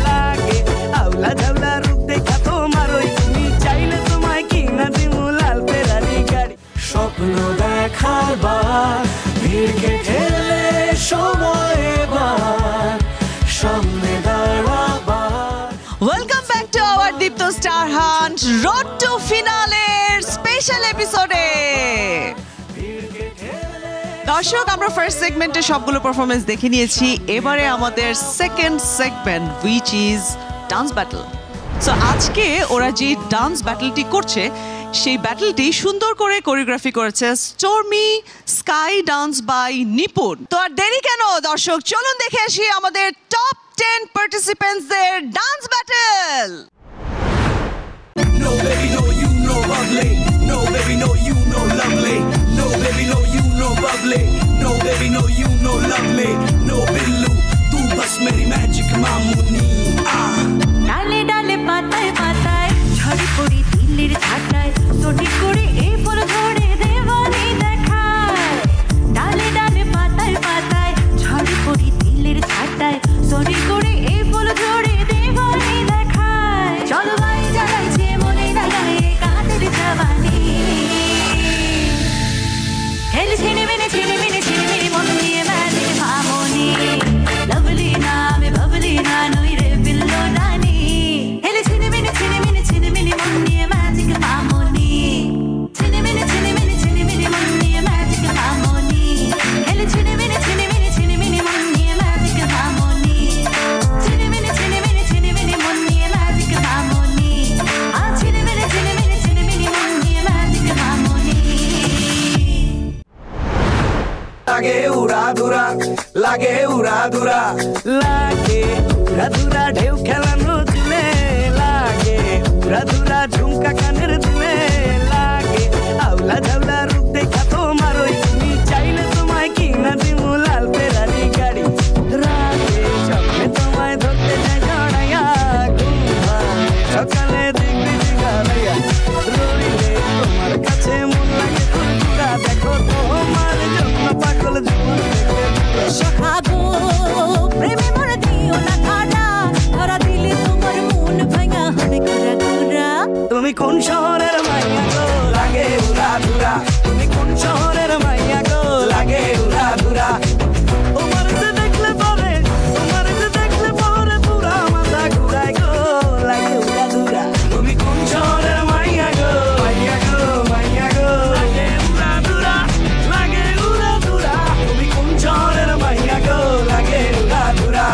লাগে, আউলা ঝাউলা রূপ দেখা তোমার ওই তুমি চাইলে তোমায় কিনা দিমু লাল ফেরারি গাড়ি। স্বপ্ন দেখার বার ভিড়কে ঠেলে সময় এবার সামনে দাঁড়াবার। ওয়েলকাম ব্যাক টু আওয়ার দ্বীপ Deepto star hunt road to ফিনালের স্পেশাল এপিসোডে। দর্শক, আমরা ফার্স্ট সেগমেন্টে সবগুলো পারফরমেন্স দেখে নিয়েছি। এবারে আমাদের second segment which is dance battle. So আজকে ওরা যে ডান্স ব্যাটলটি করছে সেই ব্যাটলটি সুন্দর করে কোরিওগ্রাফি করেছে stormy sky dance by Nipun. তো আর দেরি কেন দর্শক, চলুন দেখে আসি আমাদের টপ 10 পার্টিসিপেন্টসদের dance battle. No baby no you no bubbly, no baby no you no lovely, no baby no you no bubbly, no baby no you no lovely, no billu tu bas meri magic mamuni ah डाले डाले पाताय पाताय झड़ी पड़ी दिलेर छाटाय सोटी करे ए फल झड़े देवानी देखाय डाले डाले पाताय पाताय झड़ी पड़ी दिलेर छाटाय सोटी करे ए फल झड़े देवानी देखाय चलो भाई जगाइछे मने ना गाए काদের जवानी खेल छेने मेने मन निये मैजिक मामनी लवली ना मैं बबली ना नई रे बिल्लो नानी खेल छेने मेने मन निये मैजिक मामनी छेने मेने मन निये मैजिक मामनी खेल छेने मेने मन निये मैजिक मामनी छेने मेने मन निये मैजिक मामनी आ छेने मेने मन निये magic मामनी lage ura dura lage ura dura lage ura dura ঢেউ খেলানো চুলে লাগে ura dura ঝুমকা কানের দুলে লাগে আউলা ঝাউলা রূপ দেখা তোমার ওই তুমি চাইলে তোমায় কিনা দিমু লাল ফেরারি গাড়ি রাতে স্বপ্নে তোমায় ধরতে যাই জড়াইয়া ঘুম ভাঙে সকালে দেখবি দিঘালাইয়া রইলে তোমার কাছে মন লাগে ফুলকুড়া দেখো তোমার জন্য পাগল জীবন সখাগো প্রেমে মরে দিও না ঠাডা ধরা দিলে তোমার মন ভাঙা হবে কুরা কুরা তুমি কোন শহরের মাইয়া গো লাগে উড়া ধুরা তুমি কোন শহরের মাইয়া গো লাগে উড়া ধুরা তোমার যে দেখলে পরে পুরা মাথা ঘুরায় গো লাগে উড়া ধুরা তুমি কোন শহরের মাইয়া গো লাগে উড়া ধুরা তুমি কোন শহরের মাইয়া গো লাগে উড়া ধুরা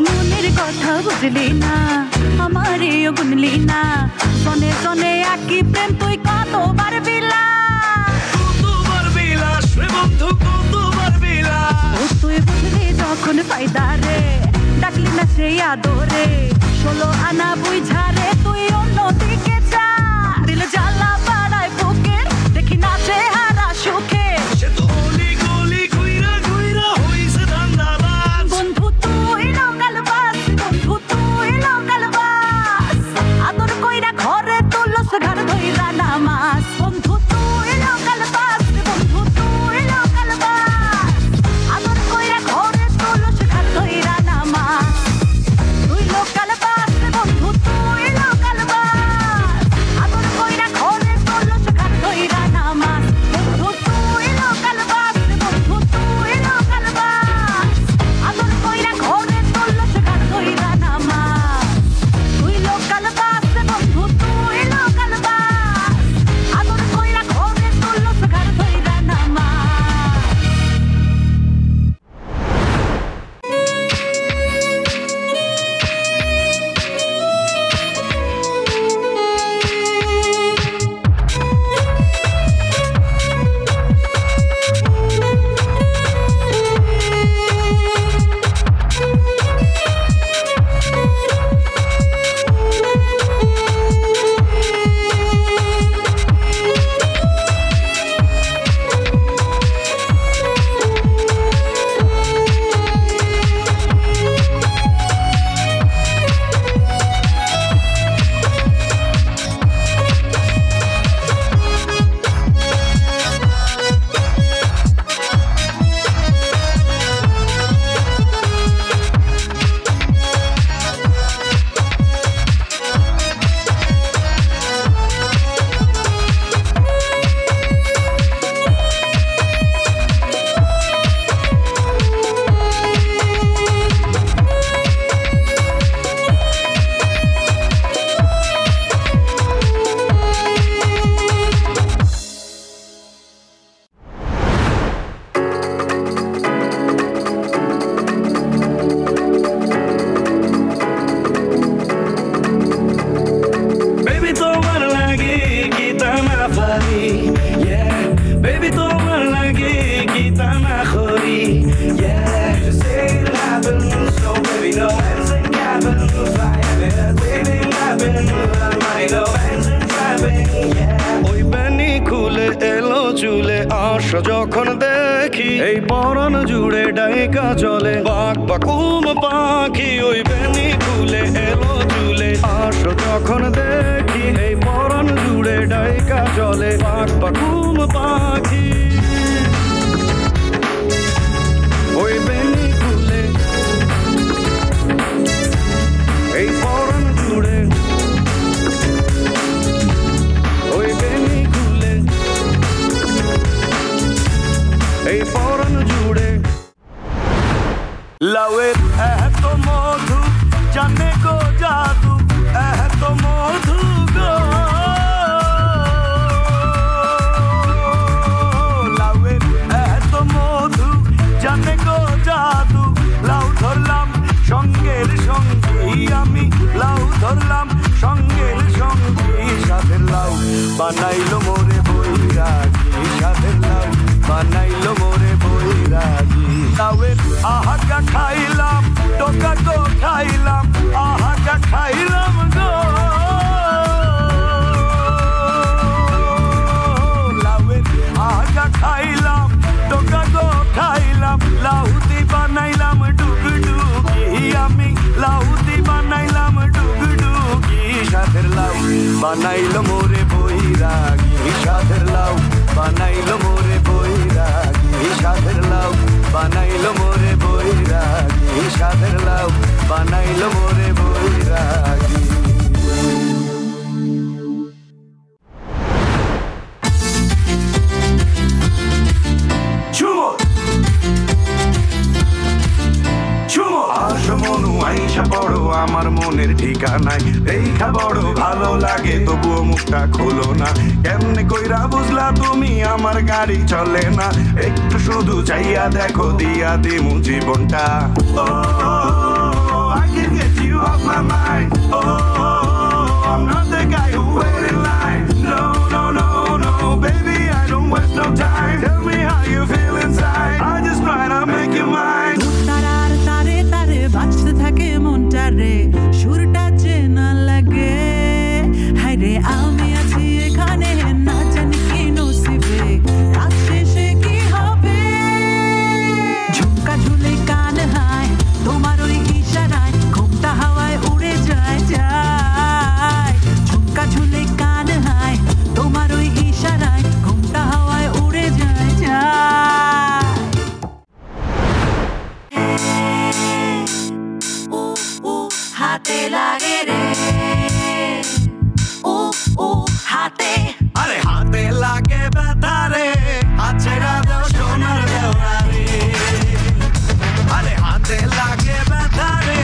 মনের কথা বুঝলি না আমারেও গুনলি না সনে সনে একই প্রেম তুই কতবার বিলা শ্রী বন্ধু কতবার বিলা তুই বুঝলি যখন ফায়দা রে ডাকলি না সেই আদরে 16 আনা বুঝারে তুই অন্যদিকে যা দিল জ্বালা বাড়ায় বুকের দেখি না চেহারা সুখে সে তো গলি গলি ঘুইরা ঘুইরা হইছে ধান্দাবাজ বন্ধু তুই লোকাল বাস আদর কইরা ঘরে তুলস ঘর ধইরা নামাজ বন্ধু তুই লোকাল বাস আদর কইরা ঘরে তুলস ঘর ধইরা নামাজ তুই লোকাল বাস বন্ধু তুই যখন দেখি এই পরন জুড়ে ডাইকা চলে বাক বাকুম পাখি ওই বেনি ফুলে এলো চুলে আসো যখন দেখি এই পরন জুড়ে ডাইকা চলে বাক বাকুম পাখি ওই বেনি ফুলে এই পরন জুড়ে ওই বেনি ফুলে এই পরন জুড়ে লাউয়ের এত মধু জানে গো জাদু এত মধু গো লাউয়ের এত মধু জানে গো জাদু লাউ ধরলাম সঙ্গের সঙ্গী আমি লাউ ধরলাম সঙ্গের সঙ্গী সাথের লাউ বানাইলো মোরে বৈরাগী সাথের লাউ বানাইলো মোরে বৈরাগী লাউয়ের আহাকা খাইলাম টোকা গো খাইলাম আহাকা খাইলাম গো লাউয়ের আহাকা খাইলাম টোকা গো খাইলাম লাউতি বানাইলাম ডুগডুগি আমি লাউতি বানাইলাম ডুগডুগি সাথের লাউ বানাইলো মোরে বৈরাগী সাথের লাউ বানাইলো মোরে বৈরাগী সাথের লাউ বানাইলো মোরে বৈরাগী সাথের লাউ বানাইলো মোরে বৈরাগী আইসা পড়ো আমার মনের ঠিকানায় দেখা বড় ভালো লাগে তবুও মুখটা খোলো না কেমনে কইরা বুঝলা তুমি আমার গাড়ি চলে না একটু শুধু চাইয়া দেখো দিয়া দিমু জীবনটা I can get you off my mind I'm not the guy who wait in line No, no, no, no Baby, I don't waste no time Tell me how you feel inside I just try to make you mine বাজতে থাকে মনটা রে সুরটা চেনা লাগে হায় রে আমি আছি এখানে না জানি কি নসিবে রাত শেষে কি হবে ঝুমকা ঝুলে কান হায় তোমার ওই ইশারায় ঘুমটা হাওয়ায় উড়ে যায় যায় ঝুমকা ঝুলে কান হায় তোমার ওই ইশারায় ঘুমটা হাওয়ায় উড়ে যায় যায় হাতে লাগে রে ও ও হাতে আরে হাতে লাগে ব্যথা রে আছে রাধা সোনার দেওয়া রে আরে হাতে লাগে ব্যথা রে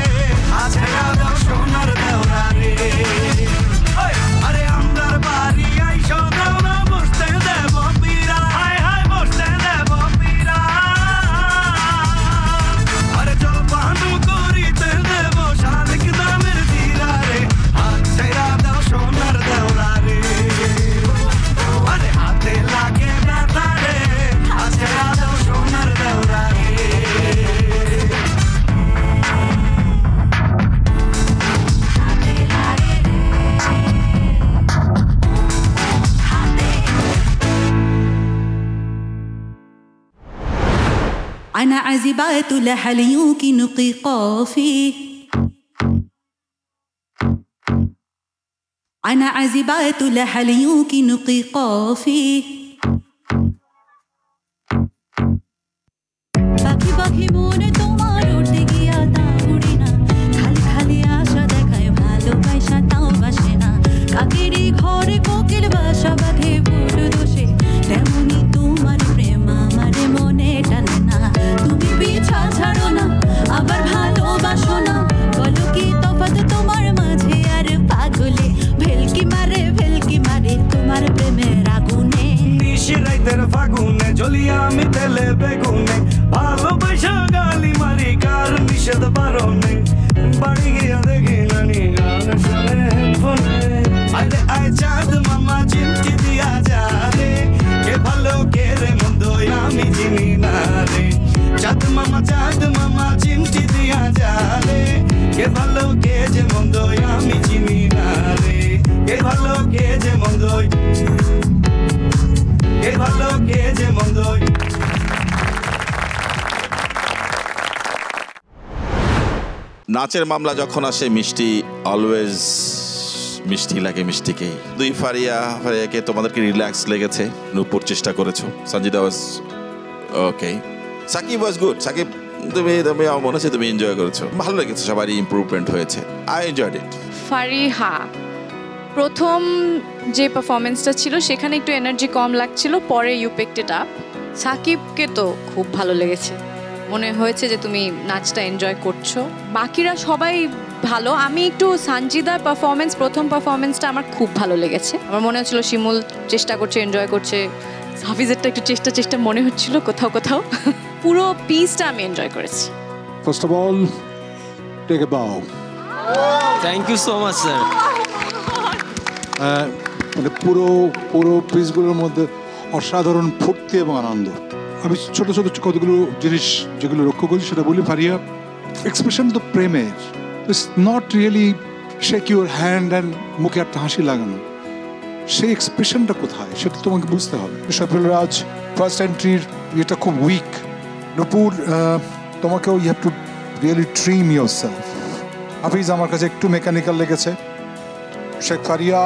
আছে রাধা সোনার দেওয়া রে আরে আমদার বাড়ি আইসো দেওয়া বসতে দেব পীরা হায় হায় বসতে দেব পীরা আরে চল পানু করিতে দেব শালিক দামের ধীরা রে আছে রাধা সোনার দেওয়া রে আরে হাতে লাগে ব্যথা রে আছে রাধা সোনার দেওয়া রে أنا عزبات لحليوك نقيقافي أنا عزبات لحليوك نقيقافي পাখি পাখি মনে তোমার উড়তে গিয়া তা উড়ে না খালি খালি আশা দেখায় ভালোবাসা তাও বাসে না কাকেরই ঘরে কোকিল বাসা বাঁধে বড় দোষে তেমনি তোমার প্রেম আমার মনে টানে না তুমি পিছা ছাড়ো না আবার ভালোবাসো না বলো কি তফাৎ তোমার মাঝে আর পাগলে ভেলকি মারে তোমার প্রেমের আগুনে নিশিরাইতের ফাগুনে জ্বলি আমি তেলে বেগুনে ভালোবাসা গালি মারি কার নিষেধ বারণে বাড়ি গিয়া দেখি নানি গান শুনে ফোনে আরে আয় চাঁদ মামা চিমটি দিয়া যা রে কে ভালো কে রে মন্দ আমি চিনি না রে চাঁদ মামা চিমটি দিয়া যা রে কে ভালো কে যে মন্দ আমি চিনি না রে কে ভালো কে যে মন্দ কে ভালো কে যে মন্দ নাচের মামলা যখন আসে মিষ্টি অলওয়েজ মিষ্টি লাগে মিষ্টিকেই। ফারিয়াকে তোমাদেরকে রিল্যাক্স লেগেছে, নূপুর চেষ্টা করেছো, সঞ্জিদা ওয়াজ ওকে, সাকিব ওয়াজ গুড। সাকিব তুমি আমার মনে হচ্ছে তুমি এনজয় করেছো, ভালো লেগেছে, সবারই ইমপ্রুভমেন্ট হয়েছে। আই এনজয়েড ইট। ফারিহা প্রথম যে পারফরমেন্সটা ছিল সেখানে একটু এনার্জি কম লাগছিল, পরে ইউ পিকড ইট আপ। সাকিবকে তো খুব ভালো লেগেছে, মনে হয়েছে যে তুমি নাচটা এনজয় করছো। বাকিরা সবাই ভালো। আমি একটু সঞ্জিদার পারফরমেন্স, প্রথম পারফরমেন্সটা আমার খুব ভালো লেগেছে। আমার মনে হচ্ছিল শিমুল চেষ্টা করছে, এনজয় করছে। হাফিজেরটা একটু চেষ্টা মনে হচ্ছিল কোথাও কোথাও। পুরো পিসটা আমি এনজয় করেছি। First of all take a bow. Thank you so much sir. মানে পুরো পিসগুলোর মধ্যে অসাধারণ ফুর্তি এবং আনন্দ। আমি ছোট ছোট কতগুলো জিনিস যেগুলো লক্ষ্য করি সেটা বলি। ফারিয়া এক্সপ্রেশন তো প্রেমের, it's not really shake your hand and মুখে একটা হাসি লাগানো, সেই এক্সপ্রেশনটা কোথায় সেটা তোমাকে বুঝতে হবে। শফিউল রাজ ফার্স্ট এন্ট্রির এটা খুব উইক। নূপুর তোমাকেও you have to really trim yourself. Hafiz আমার কাছে একটু মেকানিক্যাল লেগেছে। শেখ ফারিয়া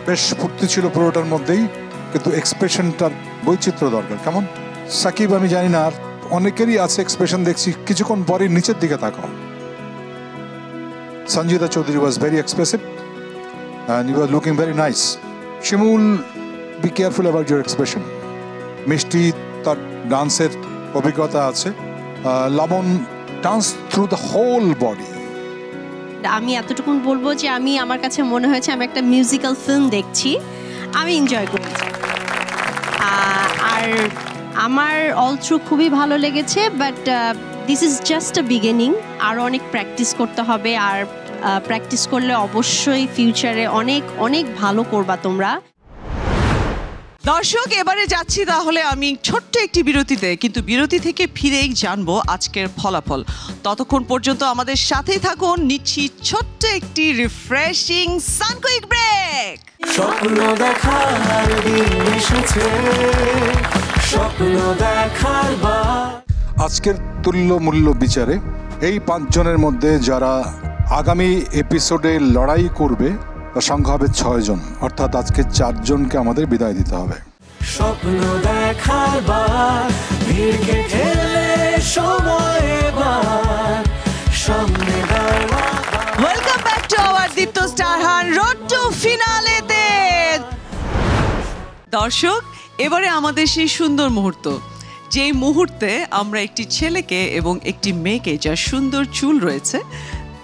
বেশ ফুর্তি ছিল পুরোটার মধ্যেই, কিন্তু এক্সপ্রেশনটার বৈচিত্র্য দরকার। কেমন সাকিব আমি জানি না, আর অনেকেরই আছে এক্সপ্রেশন দেখছি কিছুক্ষণ পরে নিচের দিকে তাকাও। Sanjida Chowdhury was very expressive and you were looking very nice. Shimul, be careful about your expression. মিষ্টি তার ডান্সের অভিজ্ঞতা আছে। লাবণ dance through the whole body. আমি এতটুকুন বলবো যে আমার কাছে মনে হয়েছে আমি একটা মিউজিক্যাল ফিল্ম দেখছি, আমি এনজয় করেছি। আর আমার অল থ্রু খুবই ভালো লেগেছে, but this is just a beginning. আরও অনেক প্র্যাকটিস করতে হবে, আর প্র্যাকটিস করলে অবশ্যই ফিউচারে অনেক অনেক ভালো করবা তোমরা। দর্শক, এবারে যাচ্ছি তাহলে আমি ছোট্ট একটি বিরতিতে, কিন্তু বিরতি থেকে ফিরেই জানবো আজকের ফলাফল। ততক্ষণ পর্যন্ত আমাদের সাথেই থাকুন, নিচ্ছি ছোট্ট একটি রিফ্রেশিং সানকুইক ব্রেক। স্বপ্ন দেখার দিন এসেছে, স্বপ্ন দেখার আজকের তুল্য মূল্য বিচারে এই 5 জনের মধ্যে যারা আগামী এপিসোডে লড়াই করবে তার সংখ্যা হবে 6 জন, অর্থাৎ আজকে 4 জনকে আমাদের বিদায় দিতে হবে। স্বপ্ন দেখার ভিড়কে ঠেলে সময় এবার সামনে দাঁড়া। Welcome back to our Deepto star hunt road to ফিনালেতে। দর্শক, এবারে আমাদের সেই সুন্দর মুহূর্ত, যেই মুহূর্তে আমরা একটি ছেলেকে এবং একটি মেয়েকে, যার সুন্দর চুল রয়েছে,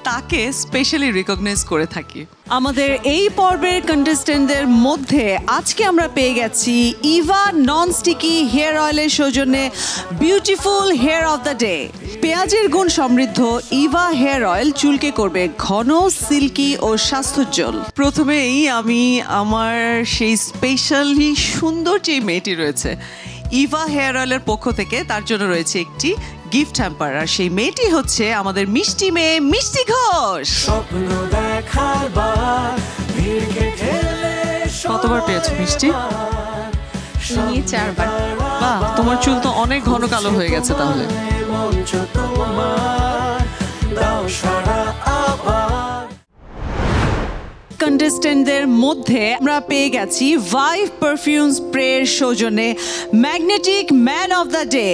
তাকে স্পেশালি রিকগনাইজ করে থাকি। আমাদের এই পর্বের কন্টেস্টেন্টদের মধ্যে আজকে আমরা পেয়ে গেছি ইভা নন স্টিকি হেয়ার অয়েলের সৌজন্যে beautiful hair of the day. পেঁয়াজের গুণ সমৃদ্ধ ইভা হেয়ার অয়েল চুলকে করবে ঘন, সিল্কি ও স্বাস্থ্যোজ্জ্বল। প্রথমেই আমি আমার সেই স্পেশালি সুন্দর যে মেয়েটি রয়েছে ইভা হেয়ার অয়েলের পক্ষ থেকে, তার জন্য রয়েছে একটি গিফট হ্যাম্পার, আর সেই মেয়েটি হচ্ছে আমাদের মিষ্টি মেয়ে মিষ্টি ঘোষ। কতবার পেয়েছো মিষ্টি? 4 বার। বাহ, তোমার চুল তো অনেক ঘন কালো হয়ে গেছে তাহলে। কন্টেস্টেন্টদের মধ্যে আমরা পেয়ে গেছি ভাইভ পারফিউম স্প্রের সৌজন্যে magnetic man of the day.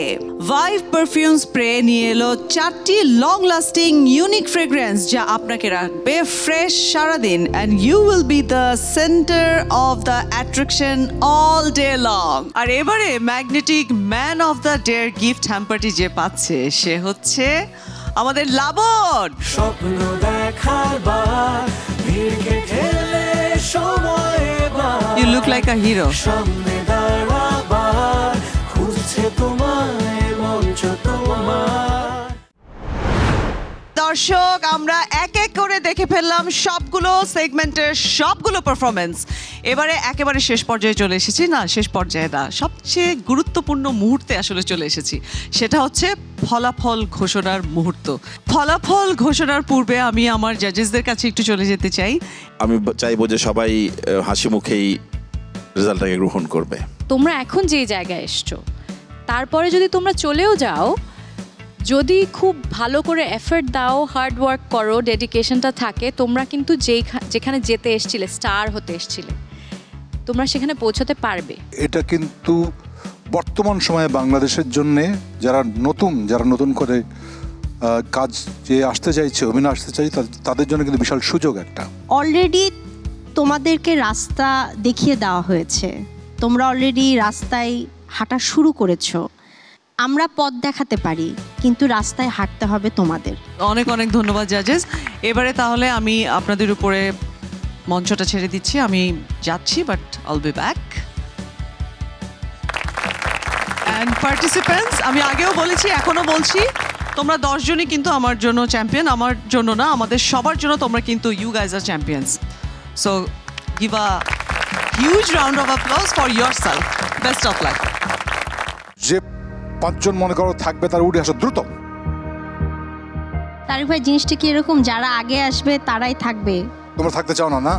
Vibe perfume spray নিয়ে এলো 4টি লং লাস্টিং ইউনিক ফ্রেগ্রেন্স, যা আপনাকে রাখবে ফ্রেশ সারাদিন, and you will be the centre of the attraction all day long. আর এবারে magnetic man of the day gift হ্যাম্পারটি যে পাচ্ছে সে হচ্ছে আমাদের লাবণ। স্বপ্ন দেখার ভিড়কে ঠেলে সময় এবার You look like a hero. সামনে দাঁড়াবার খুঁজছে তোমায় মঞ্চ তোমার। দর্শক, আমরা এক এক করে দেখে ফেললাম সবগুলো সেগমেন্টের সবগুলো পারফরমেন্স। এবারে একেবারে শেষ পর্যায়ে চলে এসেছি, না শেষ পর্যায়ে না, সবচেয়ে গুরুত্বপূর্ণ মুহূর্তে আসলে চলে এসেছি। সেটা হচ্ছে ফলাফল ঘোষণার মুহূর্ত। ফলাফল ঘোষণার পূর্বে আমি আমার জাজেসদের কাছে একটু চলে যেতে চাই। আমি চাইবো যে সবাই হাসি মুখেই রেজাল্টটাকে গ্রহণ করবে। তোমরা এখন যে জায়গায় এসছো, তারপরে যদি তোমরা চলেও যাও, যদি খুব ভালো করে এফর্ট দাও, হার্ড ওয়ার্ক করো, ডেডিকেশনটা থাকে, তোমরা কিন্তু যেখানে যেতে এসছিলে, স্টার হতে এসছিলে, তোমরা সেখানে পৌঁছতে পারবে। এটা কিন্তু বর্তমান সময়ে বাংলাদেশের জন্য যারা নতুন করে কাজ যে আসতে চাইছে, অভিনয় আসতে চাই, তাদের জন্য কিন্তু বিশাল সুযোগ একটা। অলরেডি তোমাদেরকে রাস্তা দেখিয়ে দেওয়া হয়েছে, তোমরা অলরেডি রাস্তায় হাঁটা শুরু করেছো। আমরা পথ দেখাতে পারি, কিন্তু রাস্তায় হাঁটতে হবে তোমাদের। অনেক অনেক ধন্যবাদ জাজেস। এবারে তাহলে আমি আপনাদের উপরে মঞ্চটা ছেড়ে দিচ্ছি, আমি যাচ্ছি, বাট আইল বি ব্যাক। অ্যান্ড পার্টিসিপেন্টস, আমি আগেও বলেছি, এখনো বলছি, তোমরা 10 জনই কিন্তু আমার জন্য চ্যাম্পিয়ন, আমার জন্য না, আমাদের সবার জন্য তোমরা কিন্তু you guys are champions. So give a huge round of applause for yourself. Best of luck. যে 5 জন মনে করো থাকবে, তার উঠে আসো দ্রুত। তারিক ভাই, জিনিসটা কি এরকম যারা আগে আসবে তারাই থাকবে? তোমরা থাকতে চাও না? না,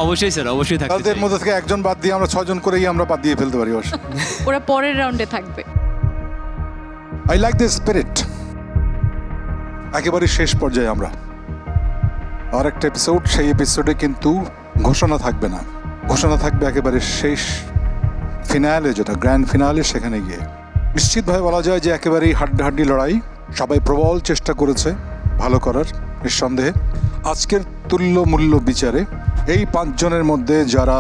অবশ্যই স্যার, অবশ্যই থাকতে চাই। তাদের মধ্যে থেকে একজন বাদ দিয়ে আমরা 6 জন করেই আমরা বাদ দিয়ে ফেলতে পারি। ওরা পরের রাউন্ডে থাকবে। I like this spirit. একেবারে শেষ পর্যায়ে আমরা আর একটা এপিসোড, সেই এপিসোডে কিন্তু ঘোষণা থাকবে না, ঘোষণা থাকবে একেবারে শেষ ফিনালে, যেটা গ্র্যান্ড ফিনালে। সেখানে গিয়ে নিশ্চিতভাবে বলা যায় যে একেবারেই হাড্ডাহাড্ডি লড়াই। সবাই প্রবল চেষ্টা করেছে ভালো করার, নিঃসন্দেহে। আজকের তুল্য মূল্য বিচারে এই 5 জনের মধ্যে যারা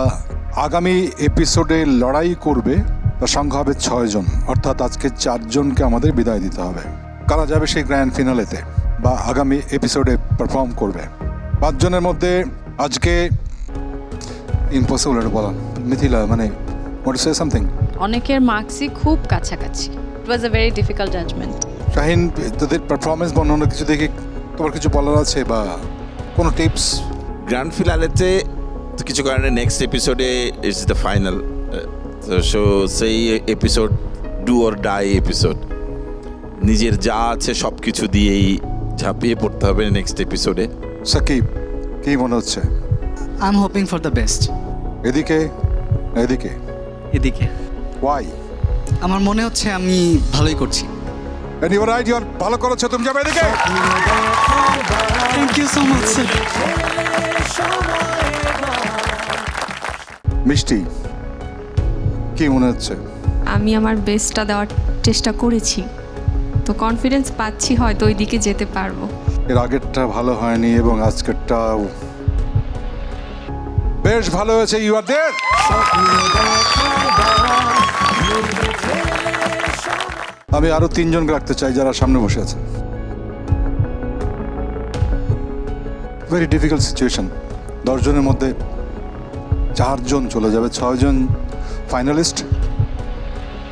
আগামী এপিসোডে লড়াই করবে তার সংখ্যা হবে 6 জন, অর্থাৎ আজকে 4 জনকে আমাদের বিদায় দিতে হবে। কারা যাবে সেই গ্র্যান্ড ফিনালেতে বা আগামী এপিসোডে পারফর্ম করবে? 5 জনের মধ্যে আজকে ইম্পসিবল এটা বলা। মিথিলা, মানে want to say something? অনেকের মার্কসই খুব কাছাকাছি। It was a very difficult judgement. Shahin, তোদের পারফরমেন্স বা অন্য কিছু দেখে তোমার কিছু বলার আছে বা কোনো টিপস? গ্র্যান্ড ফিনালেতে তো কিছু কারণে নেক্সট এপিসোডে ইজ দ্য ফাইনাল, সো সেই episode do or die episode. নিজের যা আছে সব কিছু দিয়েই ঝাঁপিয়ে পড়তে হবে নেক্সট এপিসোডে। সাকিব, কি মনে হচ্ছে? I am hoping for the best. এদিকে এদিকে এদিকে ওয়াই? আমার মনে হচ্ছে আমি ভালোই করছি। And you are right, you are ভালো করেছো, তুমি যাবে এদিকে। Thank you so much sir. মিষ্টি, কি মনে হচ্ছে? আমি আমার বেস্টটা দেওয়ার চেষ্টা করেছি, তো কনফিডেন্স পাচ্ছি হয়তো ওই দিকে যেতে পারবো। এর আগেরটা ভালো হয়নি এবং আজকেরটা বেশ ভালো হয়েছে। ইউ আর দেয়ার। আমি আরো 3 জনকে রাখতে চাই যারা সামনে বসে আছেন। Very difficult situation. 10 জনের মধ্যে 4 জন চলে যাবে, 6 জন ফাইনালিস্ট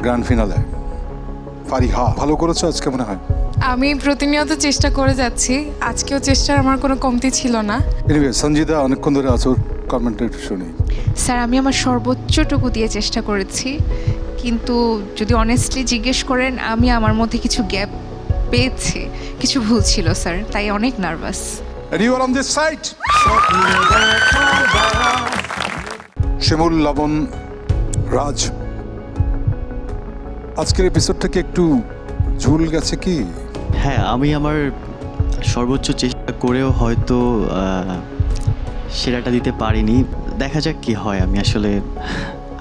গ্র্যান্ড ফিনালে। ফারিহা, ভালো করেছো আজকে মনে হয়? আমি প্রতিনিয়ত চেষ্টা করে যাচ্ছি, আজকেও চেষ্টার আমার কোনো কমতি ছিল না। এনিওয়ে, সঞ্জিদা অনেকক্ষণ ধরে আছো, কমেন্টটা একটু শুনি। স্যার, আমি আমার সর্বোচ্চটুকু দিয়ে চেষ্টা করেছি, কিন্তু যদি অনেস্টলি জিজ্ঞেস করেন, আমি আমার মধ্যে কিছু গ্যাপ পেয়েছি, কিছু ভুল ছিল স্যার, তাই অনেক nervous. And you are on this side. শিমুল, লবণ, রাজ, আজকের এপিসোডটা কি একটু ঝুল গেছে কি? হ্যাঁ, আমি আমার সর্বোচ্চ চেষ্টা করেও হয়তো সেরাটা দিতে পারিনি। দেখা যাক কি হয়, আমি আসলে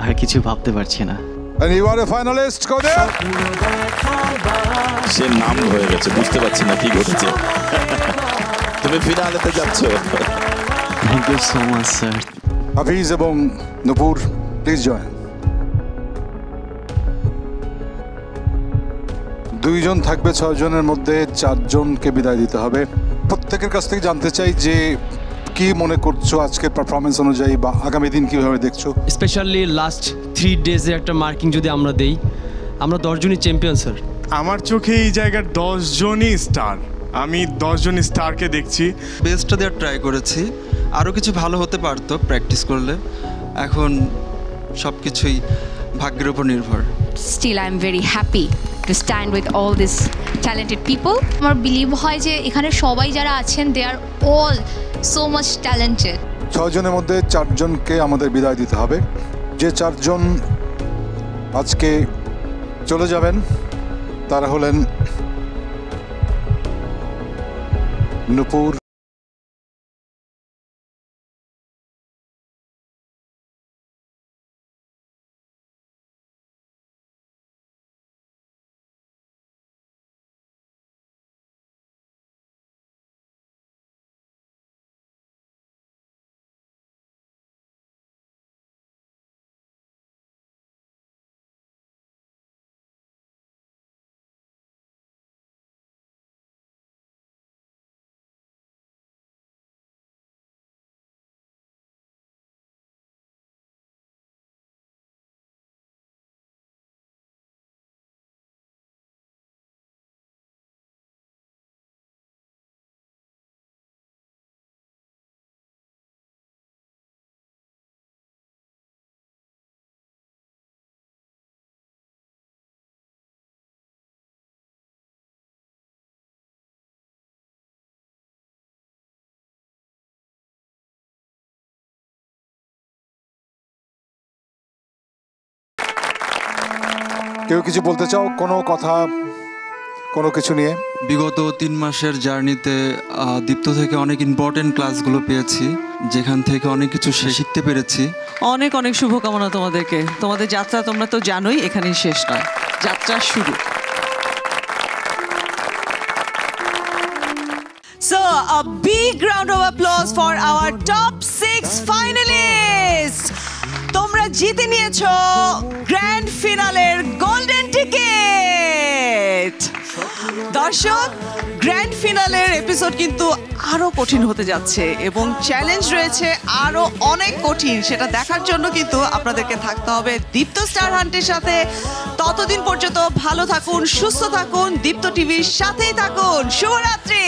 আর কিছু ভাবতে পারছি না। And you are a finalist, go there. সে নাম হয়ে গেছে, বুঝতে পারছি না কি ঘটেছে। তুমি ফিনালেতে যাচ্ছ। Thank you so much sir. Hafiz এবং নূপুর, প্লিজ জয়েন। 2 জন থাকবে 6 জনের মধ্যে, 4 জনকে বিদায় দিতে হবে। প্রত্যেকের কাছ থেকে জানতে চাই যে কি মনে করছো আজকের পারফরমেন্স অনুযায়ী বা আগামী দিন কিভাবে দেখছো? স্পেশালি লাস্ট 3 ডেজে একটা মার্কিং যদি আমরা দেই, আমরা 10 জনই চ্যাম্পিয়ন স্যার। আমার চোখে এই জায়গার 10 জনই স্টার। আমি 10 জন স্টারকে দেখছি। বেস্টটা দেওয়ার ট্রাই করেছি, আরও কিছু ভালো হতে পারতো প্র্যাকটিস করলে। এখন সব কিছুই ভাগ্যের উপর নির্ভর। Still, I'm very happy to stand with all these talented people. আমার বিলিভ হয় যে এখানে সবাই যারা আছেন, they are all so much talented. 6 জনের মধ্যে 4 জনকে আমাদের বিদায় দিতে হবে। যে 4 জন আজকে চলে যাবেন তারা হলেন নূপুর, কেউ কিছু বলতে চাও? কোনো কথা, কোনো কিছু নিয়ে? বিগত 3 মাসের জার্নিতে দীপ্ত থেকে অনেক ইম্পর্টেন্ট ক্লাসগুলো পেয়েছি, যেখান থেকে অনেক কিছু শিখতে পেরেছি। অনেক অনেক শুভকামনা তোমাদেরকে। তোমাদের যাত্রা তোমরা তো জানোই এখানেই শেষ নয়, যাত্রা শুরু। So a big round of applause for our top 6 finalists. তোমরা জিতে নিয়েছো গ্র্যান্ড ফিনালের গোল্ডেন টিকেট। দর্শক, গ্র্যান্ড ফিনালের এপিসোড কিন্তু আরো কঠিন হতে যাচ্ছে এবং চ্যালেঞ্জ রয়েছে আরো অনেক কঠিন। সেটা দেখার জন্য কিন্তু আপনাদেরকে থাকতে হবে দীপ্ত স্টার হান্টের সাথে। ততদিন পর্যন্ত ভালো থাকুন, সুস্থ থাকুন, দীপ্ত টিভির সাথেই থাকুন। শুভরাত্রি।